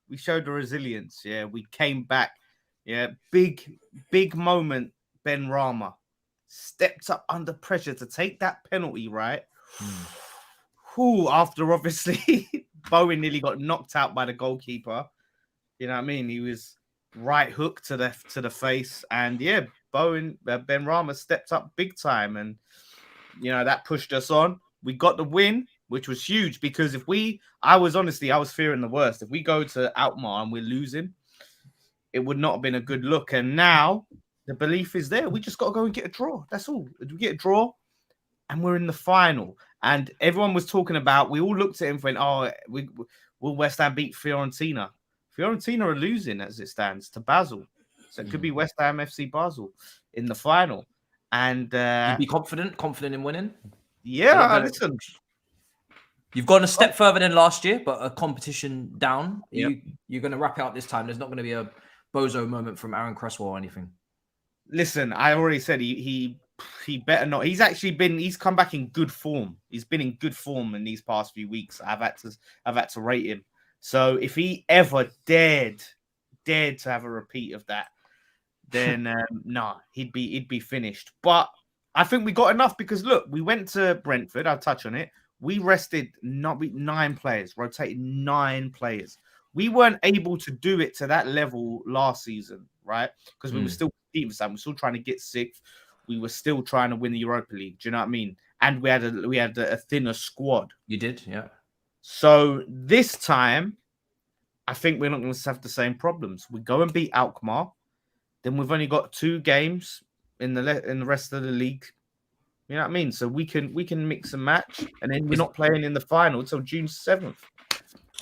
we showed the resilience. Yeah, we came back. Yeah, big moment. Ben Rama stepped up under pressure to take that penalty, right? Who, after obviously Bowen nearly got knocked out by the goalkeeper. You know what I mean? He was right hook to the face, and yeah, Ben Rama stepped up big time, and that pushed us on. We got the win, which was huge because I was fearing the worst. If we go to Alkmaar and we're losing, it would not have been a good look. And now the belief is there. We just got to go and get a draw. That's all. We get a draw, and we're in the final. And everyone was talking about. We all looked at him and went, "Oh, will West Ham beat Fiorentina?" Fiorentina are losing as it stands to Basel, so it could be West Ham FC Basel in the final. And you'd be confident in winning. Yeah, listen. You've gone a step further than last year, but a competition down. Yep. You're going to wrap it up this time. There's not going to be a bozo moment from Aaron Cresswell or anything. Listen, I already said he better not. He's come back in good form. He's been in good form in these past few weeks. I've had to rate him. So if he ever dared to have a repeat of that, then he'd be finished. But I think we got enough because look, we went to Brentford. I'll touch on it. We rested 9 players, rotated 9 players. We weren't able to do it to that level last season, right? Because we were still competing for something. We're still trying to get 6th. We were still trying to win the Europa League. Do you know what I mean? And we had a thinner squad. You did, yeah. So this time, I think we're not going to have the same problems. We go and beat Alkmaar. Then we've only got 2 games in the rest of the league. You know what I mean? So we can mix and match, and then we're not playing in the final until June 7th.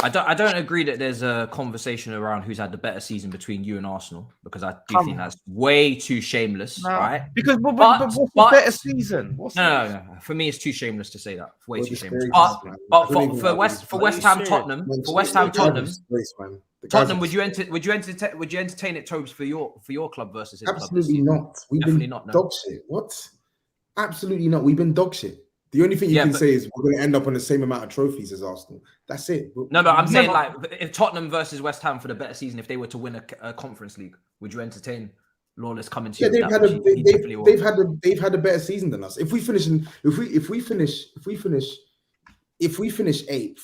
I don't agree that there's a conversation around who's had the better season between you and Arsenal, because I do think that's way too shameless, right? Because what's the better season? No. For me, it's too shameless to say that. Way too shameless. But for West Ham Tottenham, Tottenham, would you entertain it, Tobs, for your club versus his Absolutely club? not. We've been dog shit. What? Absolutely not. We've been dog shit. The only thing you can say is we're going to end up on the same amount of trophies as Arsenal. That's it. No, but I'm saying like if Tottenham versus West Ham for the better season, if they were to win a Conference League, would you entain Lawless coming to you? They've had a better season than us. If we finish 8th,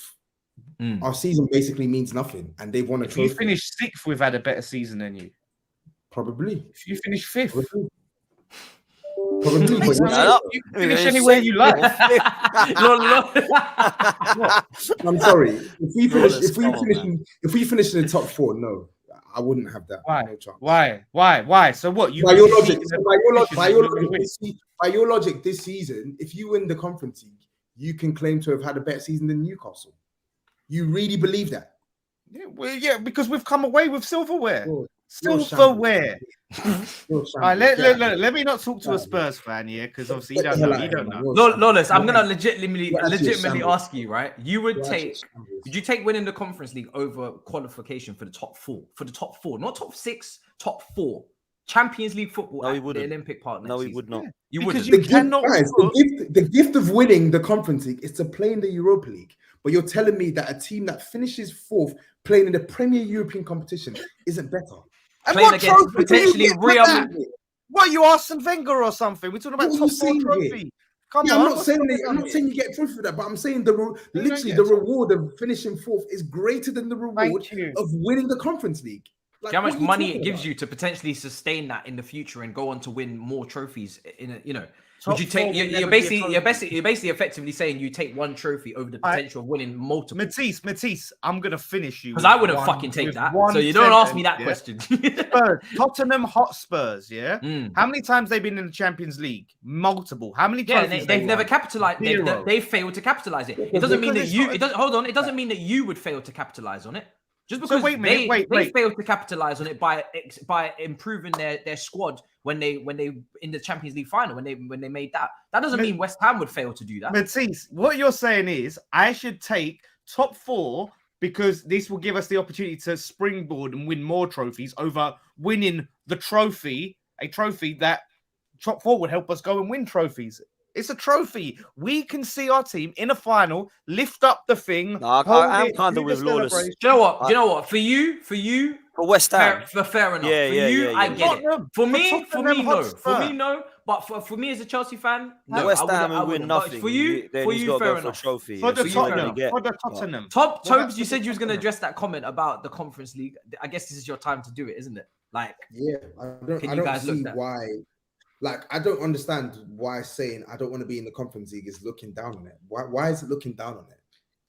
our season basically means nothing, and they've won a trophy. If you finish 6th, we've had a better season than you. Probably. If you finish 5th. Probably. You can finish anywhere you like. I'm sorry. If we finish in the top 4, no, I wouldn't have that. Why? No chance. Why? So what? By your logic, this season, if you win the Conference League, you can claim to have had a better season than Newcastle. You really believe that? Yeah, because we've come away with silverware. Silverware. Right, let me not talk to a Spurs fan here, because obviously you don't know. Lawless, I'm gonna legitimately ask you, right? Would you take winning the Conference League over qualification for the top 4? For the top 4, not top 6, top 4. Champions League football at the Olympic Park next season. He would not. You wouldn't. The gift of winning the Conference League is to play in the Europa League. But you're telling me that a team that finishes 4th playing in the Premier European competition isn't better? Playing against potentially Real. What, you Arsene Wenger or something? We're talking about top 4 trophy. I'm not saying you get a trophy for that, but I'm saying the reward of finishing 4th is greater than the reward of winning the Conference League. Like, how much money it gives you to potentially sustain that in the future and go on to win more trophies? Would you take? You're basically effectively saying you take one trophy over the potential of winning multiple. Matisse, I'm gonna finish you because I wouldn't fucking take that. So you don't ask me that question. Spurs, Tottenham Hotspurs, yeah. How many times they've been in the Champions League? Multiple. How many? Yeah, they've never capitalized. They failed to capitalize it. It doesn't mean that you. It doesn't mean that you would fail to capitalize on it. Just because they failed to capitalize on it by improving their squad when they in the Champions League final when they made that doesn't mean West Ham would fail to do that. Matisse, what you're saying is I should take top 4 because this will give us the opportunity to springboard and win more trophies over winning a trophy that top 4 would help us go and win trophies. It's a trophy. We can see our team in a final lift up the thing. No, I'm kind of with Lawless. Do you know what? For you, for West Ham, fair enough. I get it. For me, no. But for me as a Chelsea fan, no. West Ham will win nothing. For you, fair enough. Trophy. For the Tottenham. Tobs, you said you was going to address that comment about the Conference League. I guess this is your time to do it, isn't it? Like, Yeah, can I you don't guys look see that? why. Like, I don't understand why saying I don't want to be in the Conference League is looking down on it. Why is it looking down on it?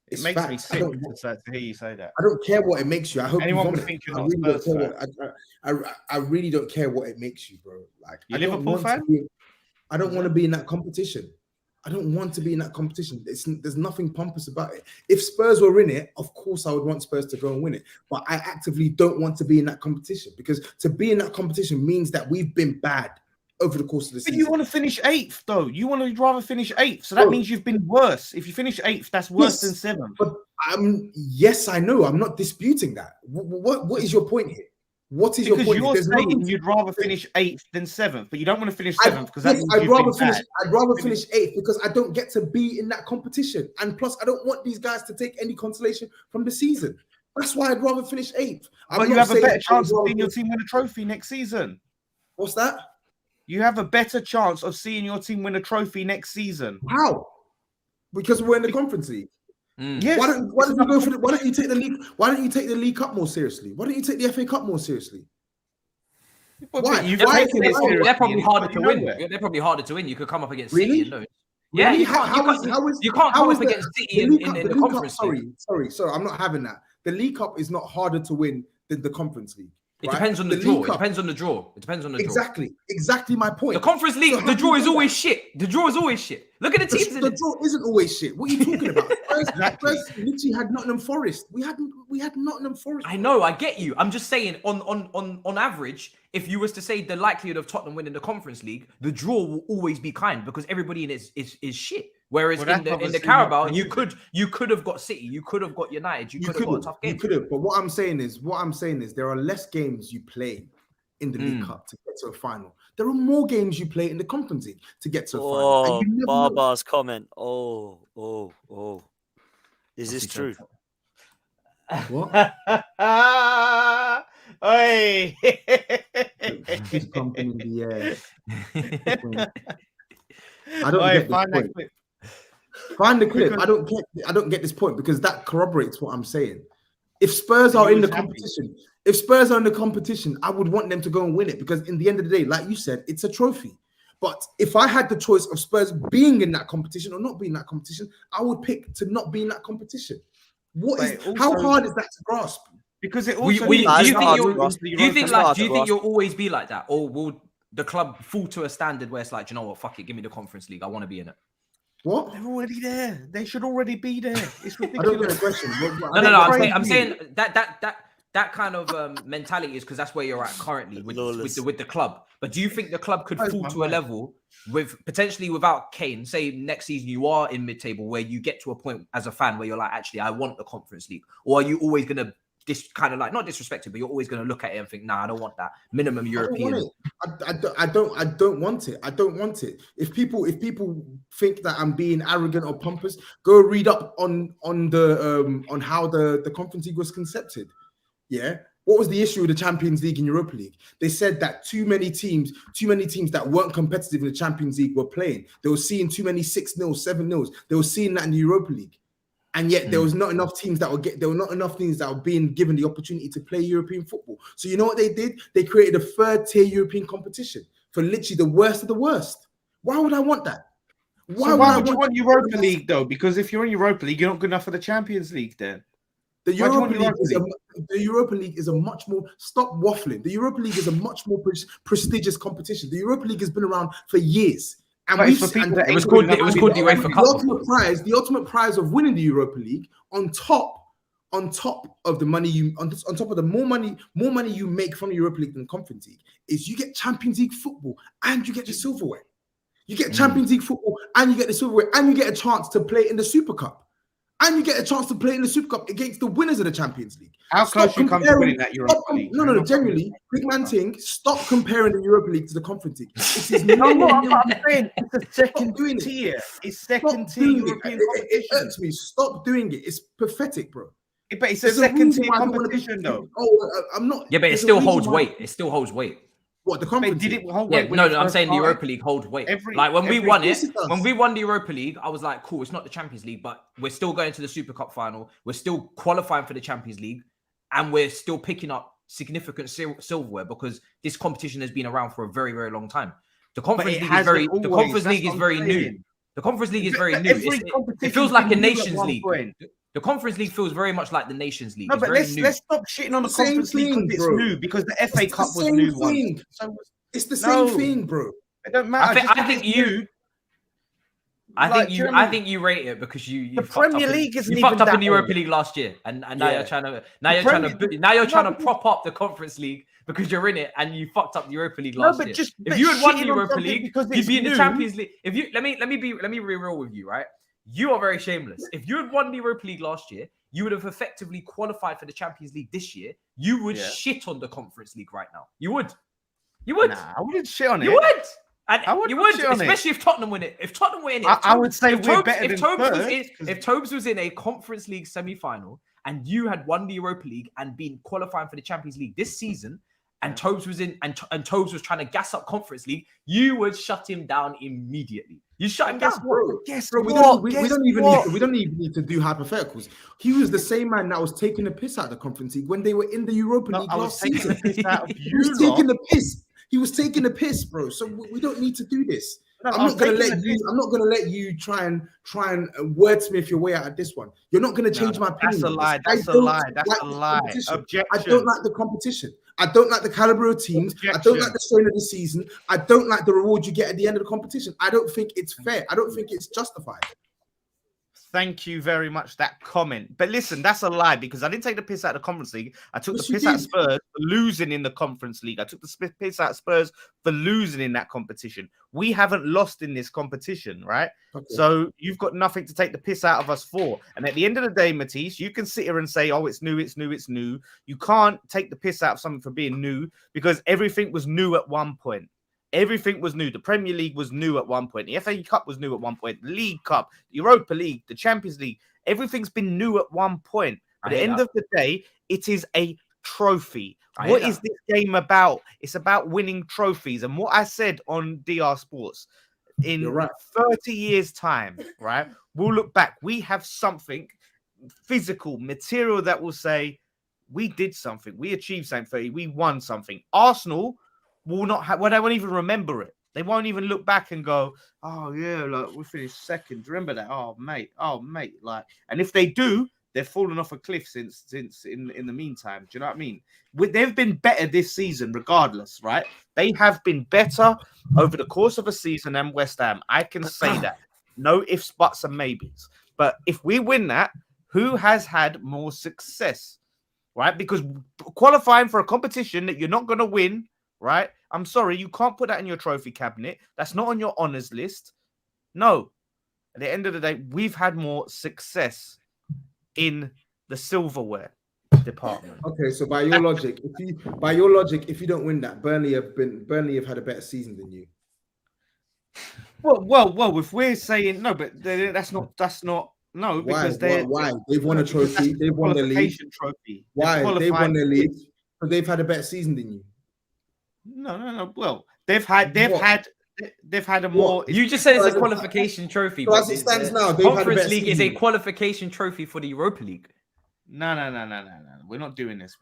It It's makes me facts. sick to hear you say that. I don't care what it makes you. I hope Anyone you would vomit. think you're I not really don't Spurs care fan. I really don't care what it makes you, bro. Like, You I don't Liverpool want fan? to be. I don't want to be in that competition. I don't want to be in that competition. There's nothing pompous about it. If Spurs were in it, of course I would want Spurs to go and win it. But I actively don't want to be in that competition, because to be in that competition means that we've been bad over the course of the But season. you want to finish 8th, though. You want to rather finish 8th. So that means you've been worse. If you finish 8th, that's worse than 7th. But yes, I know. I'm not disputing that. What is your point here? What is your point? Because you're saying you'd rather finish 8th than 7th, but you don't want to finish 7th because that means I'd you've rather been finish. bad. I'd rather finish 8th because I don't get to be in that competition, and plus I don't want these guys to take any consolation from the season. That's why I'd rather finish 8th. But you have a better chance of seeing your team win a trophy next season. What's that? You have a better chance of seeing your team win a trophy next season. How? Because we're in the Conference League. Yes. Why don't you go for why don't you take the league? Why don't you take the League Cup more seriously? Why don't you take the FA Cup more seriously? Why? They're probably harder to win. They're probably harder to win. You could come up against City in those. Yeah, you can't come up against City in the Conference League. Sorry, I'm not having that. The League Cup is not harder to win than the Conference League. It depends on the draw. It depends on the draw. It depends on the draw. Exactly my point. The Conference League, the draw is always shit. The draw is always shit. Look at the teams. The draw isn't always shit. What are you talking about? Spurs literally had Nottingham Forest. We had Nottingham Forest. I know, I get you. I'm just saying, on average, if you was to say the likelihood of Tottenham winning the Conference League, the draw will always be kind because everybody in it is shit. Whereas in the Carabao, you could have got City, you could have got United, you could have got a tough game. You could have, but what I'm saying is there are less games you play in the League Cup to get to a final. There are more games you play in the Conference League to get to a final. Barbar's comment. Is this true? What? Hey. He's pumping in the air. I don't get this point. Clip. Find the clip. I don't get this point because that corroborates what I'm saying. If Spurs are in the competition, I would want them to go and win it because in the end of the day, like you said, it's a trophy. But if I had the choice of Spurs being in that competition or not being in that competition, I would pick to not be in that competition. How hard is that to grasp? Because it also do you think you'll always be like that, or will the club fall to a standard where it's like, you know what, fuck it, give me the Conference League, I want to be in it? What? They're already there. They should already be there. It's ridiculous. I don't get the question. I'm saying that kind of mentality is because that's where you're at currently with the club. But do you think the club could fall to a level with potentially without Kane? Say next season you are in mid-table where you get to a point as a fan where you're like, actually, I want the Conference League, or are you always gonna kind of like not disrespect it, but you're always gonna look at it and think, nah, I don't want that minimum European. I don't want it. I don't want it. If people think that I'm being arrogant or pompous, go read up on how the Conference League was concepted. Yeah. What was the issue with the Champions League and Europa League? They said that too many teams that weren't competitive in the Champions League were playing. They were seeing too many 6-0, 7-0s. They were seeing that in the Europa League. And yet there was not enough teams that were being given the opportunity to play European football. So you know what they did? They created a third-tier European competition for literally the worst of the worst. Why would I want that? Why would you want Europa League though? Because if you're in Europa League, you're not good enough for the Champions League then. The Europa League is a much more, stop waffling. The Europa League is a much more prestigious competition. The Europa League has been around for years. And it was called the UEFA Cup. The ultimate prize of winning the Europa League on top of the money on top of the more money you make from the Europa League than the Conference League is you get Champions League football and you get the silverware. You get Champions League football and you get the silverware and you get a chance to play in the Super Cup. And you get a chance to play in the Super Cup against the winners of the Champions League. How close you come to winning that Europa League? No, genuinely, big man thing, stop comparing the Europa League to the Conference League. I'm saying it's a second tier. It's second tier European competition. It hurts me. Stop doing it. It's pathetic, bro. But it's a second tier competition, though. I'm not. Yeah, but it still holds weight. It still holds weight. What, the Conference League? I'm saying the Europa League holds weight. When we won the Europa League, I was like, cool, it's not the Champions League, but we're still going to the Super Cup final. We're still qualifying for the Champions League, and we're still picking up significant silverware because this competition has been around for a very, very long time. The Conference League is very new. The Conference League is very new. It feels like a Nations League. The Conference League feels very much like the Nations League. No, but let's stop shitting on the Conference League because it's new, because the FA Cup was new once. So it's the same thing, bro. It don't matter. I think you rate it because you the Premier League isn't you even fucked up that in the Europa old. League last year, and now you're trying to prop up the Conference League because you're in it, and you fucked up the Europa League last year. If you had won the Europa League, you'd be in the Champions League. If you let me be real with you, right? You are very shameless. If you had won the Europa League last year, you would have effectively qualified for the Champions League this year. You would shit on the Conference League right now. You would. Nah, I wouldn't shit on it. You would. And you would, shit on especially if Tottenham win it. If Tottenham win it, I would say we're better than Spurs. If Tobs was in a Conference League semi-final and you had won the Europa League and been qualifying for the Champions League this season, and Tobs was in and Tobs was trying to gas up Conference League, you would shut him down immediately. You shut him down, bro. We don't even need to do hypotheticals. He was the same man that was taking the piss out of the Conference League when they were in the Europa League last season. He was taking the piss. He was taking the piss, bro. So we don't need to do this. No, I'm not gonna let you try and wordsmith your way out of this one. You're not gonna change my opinion. That's a lie. That's a lie. Objection. I don't like the competition. I don't like the caliber of teams. I don't like the strain of the season. I don't like the reward you get at the end of the competition. I don't think it's fair. I don't think it's justified. Thank you very much, that comment. But listen, that's a lie because I didn't take the piss out of the Conference League. I took the piss out of Spurs for losing in the Conference League. I took the piss out of Spurs for losing in that competition. We haven't lost in this competition, right? Okay. So you've got nothing to take the piss out of us for. And at the end of the day, Matisse, you can sit here and say, oh, it's new, it's new, it's new. You can't take the piss out of something for being new because everything was new at one point. Everything was new. The Premier League was new at one point. The FA Cup was new at one point. The League Cup, the Europa League, the Champions League. Everything's been new at one point. But at the end of the day, it is a trophy. What is this game about? It's about winning trophies. And what I said on DR Sports, in 30 years' time, right, we'll look back. We have something physical, material that will say, we did something. We achieved something. We won something. Arsenal will not have, well, they won't even remember it. They won't even look back and go, oh, yeah, like we finished second. Remember that? Oh, mate. Like, and if they do, they've fallen off a cliff since in the meantime. Do you know what I mean? They've been better this season, regardless, right? They have been better over the course of a season than West Ham. I can say that. No ifs, buts, and maybes. But if we win that, who has had more success, right? Because qualifying for a competition that you're not going to win, right? I'm sorry, you can't put that in your trophy cabinet. That's not on your honours list. No. At the end of the day, we've had more success in the silverware department. Okay, so by your logic, if you don't win that, Burnley have had a better season than you. Well, if we're saying no, but that's not no, because why? They've won a trophy, they've won the league. Trophy. Why? They've won their league, but they've had a better season than you. No. Well, they've had a more. You just said it's a qualification trophy. So as it stands now, the Conference League is a qualification trophy for the Europa League. No. We're not doing this.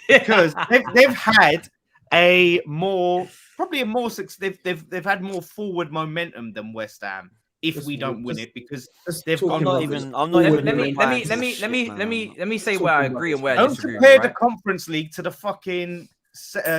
Because they've had probably a more success. They've had more forward momentum than West Ham. If we don't win it, because they've gone. Let me say where I agree and where I disagree. Don't compare the Conference League to the fucking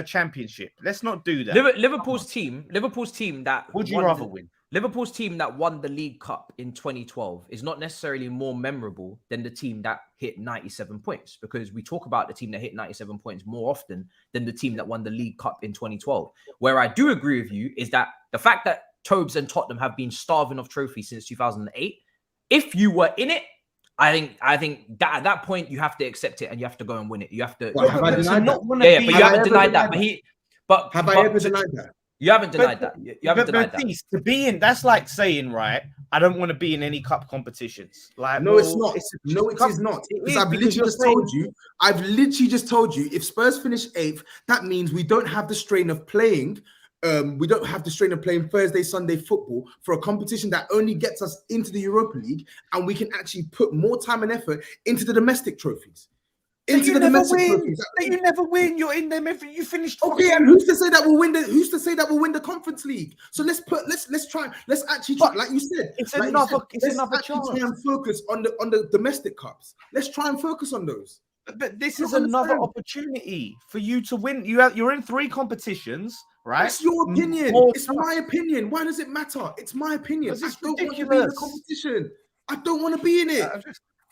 championship. Let's not do that. Liverpool's team that would you rather win? Liverpool's team that won the League Cup in 2012 is not necessarily more memorable than the team that hit 97 points, because we talk about the team that hit 97 points more often than the team that won the League Cup in 2012. Where I do agree with you is that the fact that Tobs and Tottenham have been starving of trophies since 2008. If you were in it, I think that at that point you have to accept it and you have to go and win it. You have to. Have I denied that? Yeah, but you haven't denied that. But have I ever denied that? You haven't denied that. You haven't denied that. To be in, that's like saying, right, I don't want to be in any cup competitions. Like, no, it's not. It is not. Because I've literally just told you, if Spurs finish 8th, that means we don't have the strain of playing. We don't have the strain of playing Thursday, Sunday football for a competition that only gets us into the Europa League, and we can actually put more time and effort into the domestic trophies. into the domestic trophies. You never win. You're in them every. You finished. Okay, and who's to say that we'll win the? Who's to say that we'll win the Conference League? So let's try. Let's actually try. Like you said, it's like another. Let's actually try and focus on the domestic cups. Let's try and focus on those. But this is another opportunity for you to win. You're in 3 competitions, right? That's your opinion. It's my opinion. Why does it matter? It's my opinion. I don't want to be in the competition. I don't want to be in it.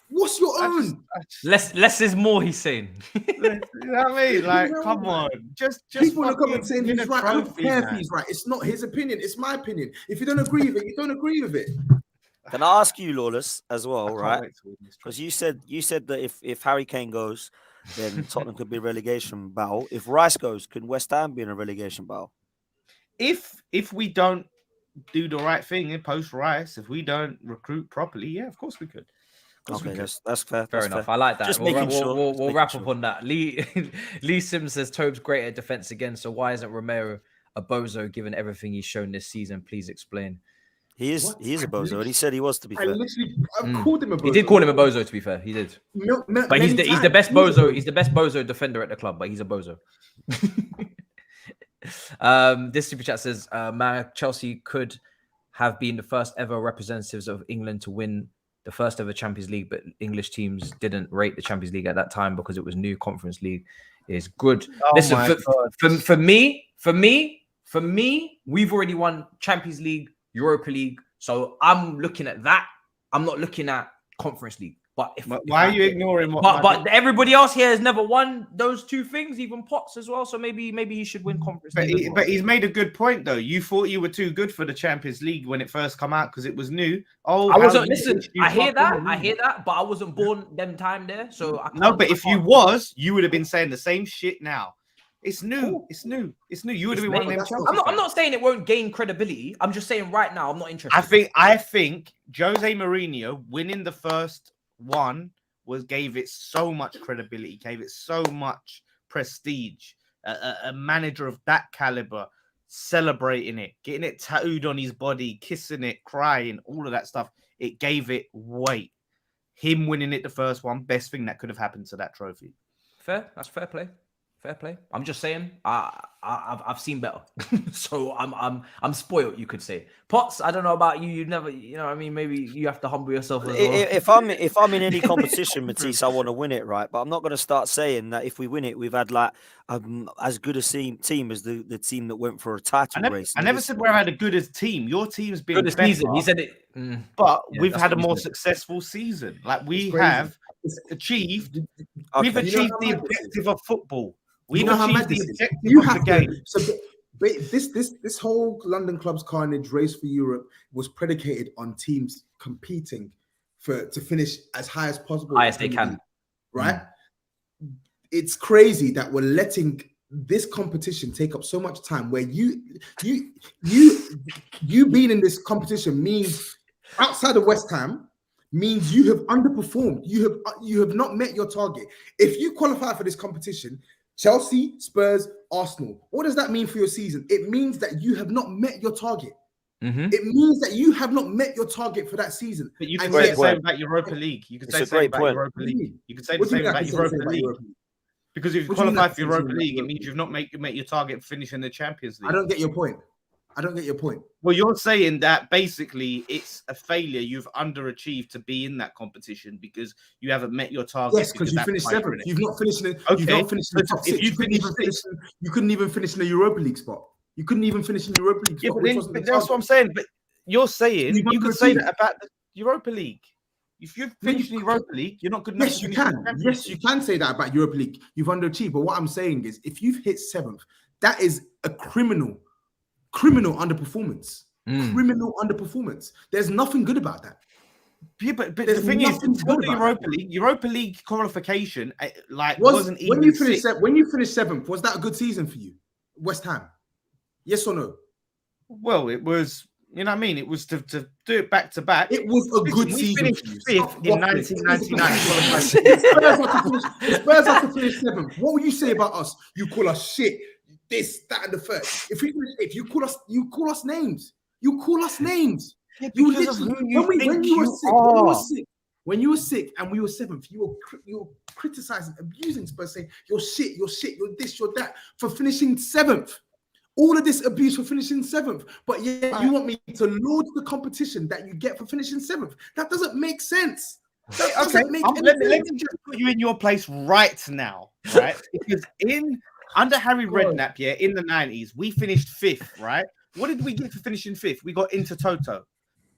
What's your own? Less is more, he's saying. You know what I mean? Like, come on. Just people are coming saying he's right. I don't care if he's right. It's not his opinion. It's my opinion. If you don't agree with it, you don't agree with it. Can I ask you, Lawless, as well, right? Because you said that if Harry Kane goes, then Tottenham could be a relegation battle. If Rice goes, can West Ham be in a relegation battle? If we don't do the right thing in post Rice, if we don't recruit properly, yeah, of course we could. Okay, that's fair. Fair enough. I like that. Just we'll wrap up on that. Lee Sims says Tobs great at defense again. So why isn't Romero a bozo given everything he's shown this season? Please explain. He is a bozo, and he said he was, to be fair. I called him a bozo. He did call him a bozo, to be fair. He did. But he's the best bozo. He's the best bozo defender at the club, but he's a bozo. This super chat says, Chelsea could have been the first ever representatives of England to win the first ever Champions League, but English teams didn't rate the Champions League at that time because it was new. Conference League is good. Listen, for me, we've already won Champions League, Europa League. So I'm looking at that. I'm not looking at Conference League. But why are you ignoring what? But everybody else here has never won those 2 things, even Potts as well. So maybe he should win Conference League. But he's made a good point though. You thought you were too good for the Champions League when it first come out because it was new. Oh, I wasn't. Listen, I hear that, but I wasn't born them time there. So but if you was, you would have been saying the same shit now. It's new. Ooh. It's new. You would have been one of them. I'm not saying it won't gain credibility. I'm just saying right now I'm not interested. I think Jose Mourinho winning the first one gave it so much credibility, gave it so much prestige. A manager of that caliber celebrating it, getting it tattooed on his body, kissing it, crying, all of that stuff. It gave it weight. Him winning it the first one, best thing that could have happened to that trophy. Fair. That's fair play. Fair play. I'm just saying, I've seen better, so I'm spoiled. You could say, Potts. I don't know about you. You never, you know what I mean. Maybe you have to humble yourself as well. If I'm in any competition, Matisse, I want to win it, right? But I'm not going to start saying that if we win it, we've had like as good a team as the team that went for a title race. I never said we've had a good as team. Your team's been good as season. He said it, but we've had a more successful season. Like we have achieved. Okay. We've achieved the objective of football. We know how mad this is. You have to. So, this whole London clubs carnage race for Europe was predicated on teams competing to finish as high as possible, highest they can. Right? It's crazy that we're letting this competition take up so much time. Where you being in this competition means outside of West Ham means you have underperformed. You have not met your target. If you qualify for this competition. Chelsea, Spurs, Arsenal. What does that mean for your season? It means that you have not met your target. Mm-hmm. It means that you have not met your target for that season. But you can say the same about Europa League. You can say the same about Europa League. You can say the same about Europa League. Because if you qualify for Europa League, it means you've not met your target finishing the Champions League. I don't get your point. Well, you're saying that basically it's a failure. You've underachieved to be in that competition because you haven't met your target. Yes, because you finished 7th. You've not finished in the top 6. You couldn't even finish in the Europa League spot. You couldn't even finish in the Europa League spot. But that's what I'm saying. But you're saying you can say that about the Europa League. If you've finished in the Europa League, you're not good enough. Yes, you can. Yes, you can say that about Europa League. You've underachieved. But what I'm saying is, if you've hit 7th, that is a criminal underperformance. Criminal underperformance. There's nothing good about that. Yeah, but the thing is, the Europa League qualification, wasn't even. When you finished 7th, was that a good season for you, West Ham? Yes or no? Well, it was. You know what I mean? It was to do it back to back. It was a good season. We finished 5th in 1999. Spurs have to finish 7th. What would you say about us? You call us shit. This, that, and the third. If you call us names. You call us names. Yeah, when you were sick. When you were 6th and we were 7th, you were criticizing, abusing Spurs, saying you're shit, you're this, you're that, for finishing 7th. All of this abuse for finishing 7th, but yet you want me to laud the competition that you get for finishing 7th. That doesn't make sense. Let me just put you in your place right now, right? Because under Harry Redknapp, in the 90s, we finished 5th, right? What did we get for finishing 5th? We got Intertoto.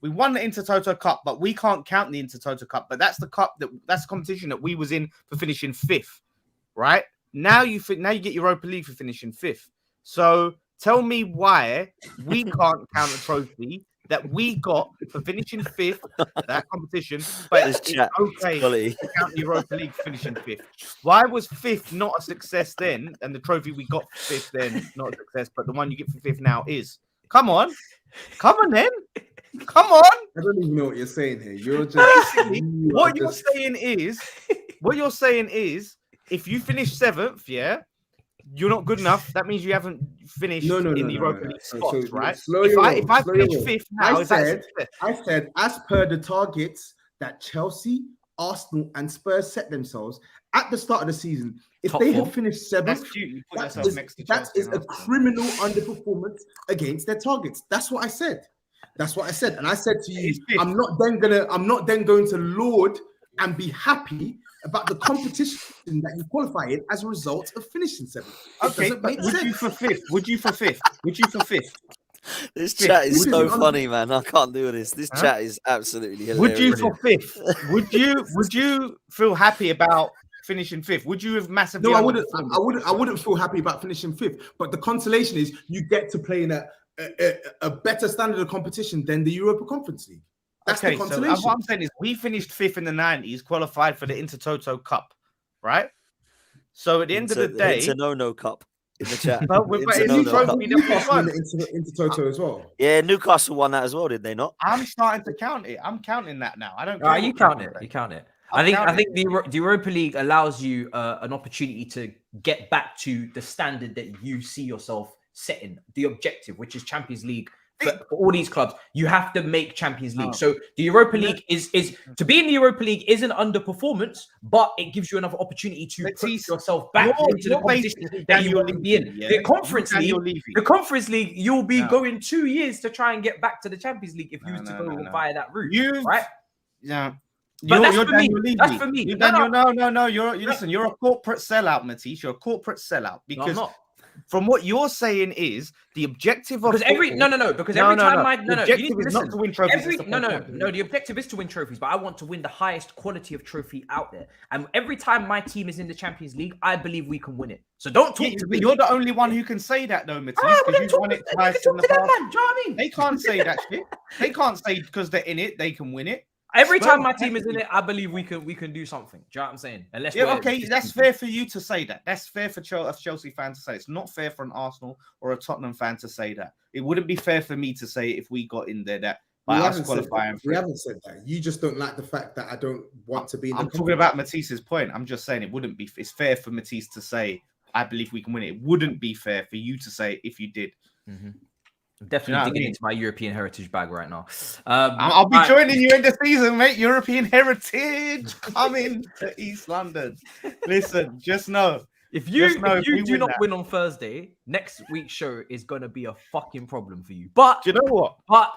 We won the Intertoto Cup, but we can't count the Intertoto Cup. But that's the cup that's the competition that we was in for finishing 5th, right? Now you get Europa League for finishing 5th. So tell me why we can't count a trophy that we got for finishing 5th that competition, but it's okay to count the Europa League for finishing 5th. Why was 5th not a success then, and the trophy we got for 5th then not a success, but the one you get for 5th now is? Come on then. Come on. I don't even know what you're saying here. You're just basically what you're saying is if you finish 7th, you're not good enough. That means you haven't finished in the Europa League spots, right? If I finish 5th now, I said, as per the targets that Chelsea, Arsenal, and Spurs set themselves at the start of the season, if they had finished 7th, that is a criminal underperformance against their targets. That's what I said. And I said to you, I'm not then going to laud and be happy about the competition that you qualify in as a result of finishing 7th. Okay, but would you for 5th? This chat is so funny, man. I can't do this. This chat is absolutely hilarious. Would you for 5th? Would you feel happy about finishing 5th? Would you have massively? No, I wouldn't feel happy about finishing 5th. But the consolation is you get to play in a better standard of competition than the Europa Conference League. That's the consolation. So what I'm saying is we finished 5th in the 90s, qualified for the Intertoto Cup, right? So at the end of the day, it's a no Cup in the chat. But Intertoto as well. Yeah, Newcastle won that as well, did they not? I'm starting to count it. I'm counting that now. I don't. You count it. You count it. I think the Europa League allows you an opportunity to get back to the standard that you see yourself setting, the objective, which is Champions League. For all these clubs, you have to make Champions League. So the Europa League is to be in the Europa League is an underperformance, but it gives you another opportunity to put yourself back into the competition that you want to be in. The Conference League, you'll be going 2 years to try and get back to the Champions League if you were to go via that route, right? Yeah. But that's for me. That's for me. No. You're a corporate sellout, Matisse. You're a corporate sellout because from what you're saying is the objective of because every time the objective is not to win trophies. The objective is to win trophies, but I want to win the highest quality of trophy out there. And every time my team is in the Champions League, I believe we can win it. So don't talk to me. You're the only one who can say that, though, Matisse, because you've won it twice in the past. Do you know what I mean? They can't say that shit. They can't say because they're in it, they can win it. Every time my team is in it, I believe we can do something. Do you know what I'm saying? That's fair for you to say that. That's fair for a Chelsea fan to say. It's not fair for an Arsenal or a Tottenham fan to say that. It wouldn't be fair for me to say if we got in there that by us qualifying. We haven't said that. You just don't like the fact that I don't want to be in the talking about Matisse's point. I'm just saying it wouldn't be. It's fair for Matisse to say, I believe we can win it. It wouldn't be fair for you to say if you did. Mm-hmm. I'm definitely digging into my European heritage bag right now. I'll be joining you in the season, mate. European heritage coming to East London. Listen, just know. If you do not win on Thursday, next week's show is going to be a fucking problem for you. But do you know what? I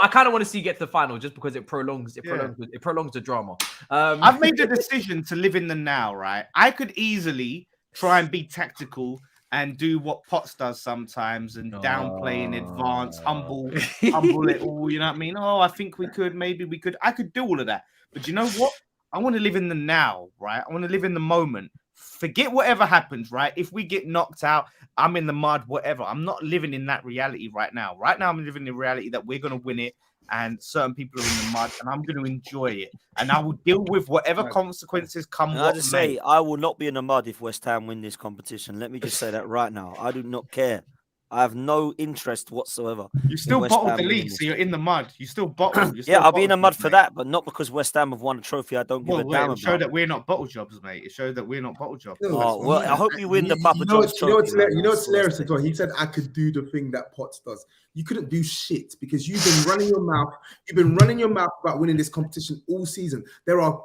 kind of want to see you get to the final just because it prolongs the drama. I've made a decision to live in the now, right? I could easily try and be tactical and do what Potts does sometimes and downplay in advance, humble it all, you know what I mean? Oh, I think maybe we could. I could do all of that. But you know what? I want to live in the now, right? I want to live in the moment. Forget whatever happens, right? If we get knocked out, I'm in the mud, whatever. I'm not living in that reality right now. Right now, I'm living in the reality that we're going to win it and certain people are in the mud and I'm going to enjoy it. And I will deal with whatever consequences come. I just say, I will not be in the mud if West Ham win this competition. Let me just say that right now. I do not care. I have no interest whatsoever. You still West bottled Ham the winning league, this so you're thing. in the mud. You still bottled. Yeah, I'll be in the mud for that, but not because West Ham have won a trophy. I don't give a damn It showed about. that we're not bottle jobs, mate. It showed that we're not bottle jobs. No, Oh, well, I hope you win the Papa you John's trophy. Man. You know what's That's all I'll hilarious say. as well? He said I could do the thing that Potts does. You couldn't do shit because you've been running your mouth. You've been running your mouth about winning this competition all season. There are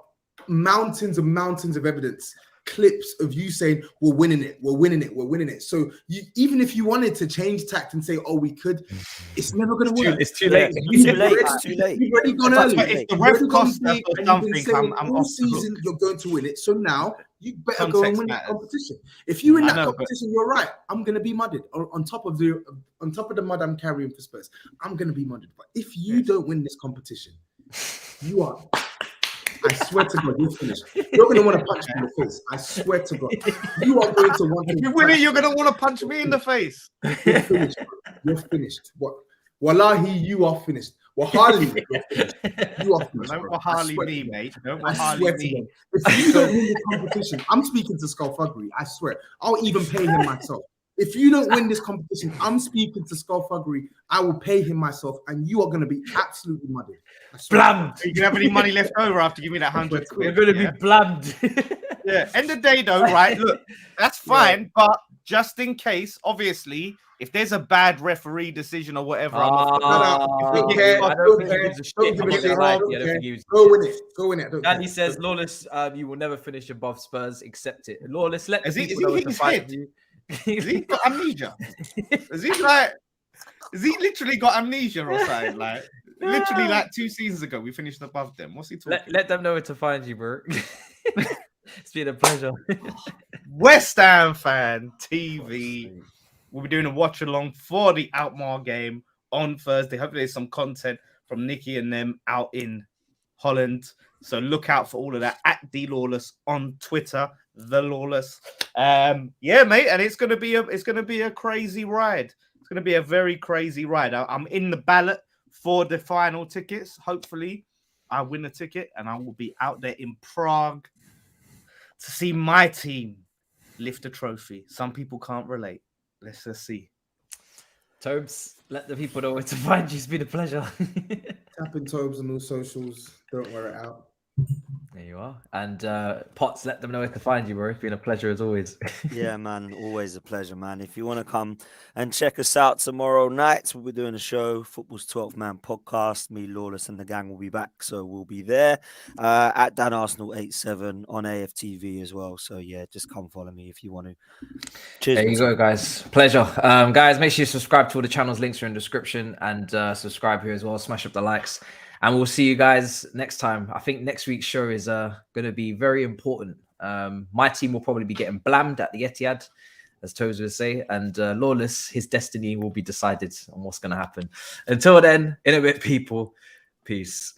mountains of evidence, clips of you saying we're winning it. So even if you wanted to change tact and say, oh, we could, it's never going to work. It's too late. It's too late. It's too late. You've already gone That's early. If the You've ref already gone costs us big, or and you've been something, saying I'm all off the hook. season you're going to win it. So now you better go and win Context the matters. competition. If you win I that know, but- competition, you're right. I'm going to be mudded on top of the mud I'm carrying for Spurs. I'm going to be mudded. But if you don't win this competition, you are. I swear to God, you're finished. You're going to want to punch me in the face. I swear to God. You are going to want to. If you win it, you're going to want to punch me in the face. You're finished. You're finished. What? Wallahi, you are finished. Wahali, you're finished. You are finished. Don't bro. Wahali I swear me, to God. mate. Don't I Wahali swear to me. God. If you don't win this competition, I'm speaking to Skullduggery. I swear. I'll even pay him myself. If you don't win this competition, I'm speaking to Skullduggery. I will pay him myself, and you are going to be absolutely muddied. I swear. Blammed. You can have any money left over after giving me that 100 We're quid. going to yeah? be blammed. Yeah. End of the day, though, right? Look, that's fine, but just in case, obviously, if there's a bad referee decision or whatever, I'm off the hook. Don't care. I don't think he gives a shit. Don't give I'm a not gonna shit. lie to Don't you, I don't care. think he was- Go win it. Go win it. I don't Danny care. says, Don't- Lawless, you will never finish above Spurs. Accept it. Lawless, let the Is he people know hit what to his fight head? for you. Has he got amnesia? Has he literally got amnesia or something? Like, literally, like 2 seasons ago, we finished above them. What's he talking? Let them know where to find you, bro. It's been a pleasure. West Ham fan TV. We'll be doing a watch along for the Outmar game on Thursday. Hopefully, there's some content from Nikki and them out in Holland. So look out for all of that at the Lawless on Twitter, the Lawless. Yeah, mate, and it's gonna be a crazy ride. It's gonna be a very crazy ride. I'm in the ballot for the final tickets. Hopefully, I win a ticket and I will be out there in Prague to see my team lift a trophy. Some people can't relate. Let's just see. Tobs, let the people know where to find you. It's been a pleasure. Tap in Tobs on all socials. Don't wear it out. There you are. And Potts, let them know where to find you, bro. It's been a pleasure as always. Yeah, man, always a pleasure, man. If you want to come and check us out tomorrow night, we'll be doing a show, Football's 12th Man podcast. Me, Lawless, and the gang will be back, so we'll be there at Dan Arsenal 87 on AFTV as well. So yeah, just come follow me if you want to. Cheers. There you go, guys. Pleasure. Guys, make sure you subscribe to all the channels. Links are in the description, and subscribe here as well. Smash up the likes. And we'll see you guys next time. I think next week's show is going to be very important. My team will probably be getting blammed at the Etihad, as Tobs would say. And Lawless, his destiny will be decided on what's going to happen. Until then, in a bit, people. Peace.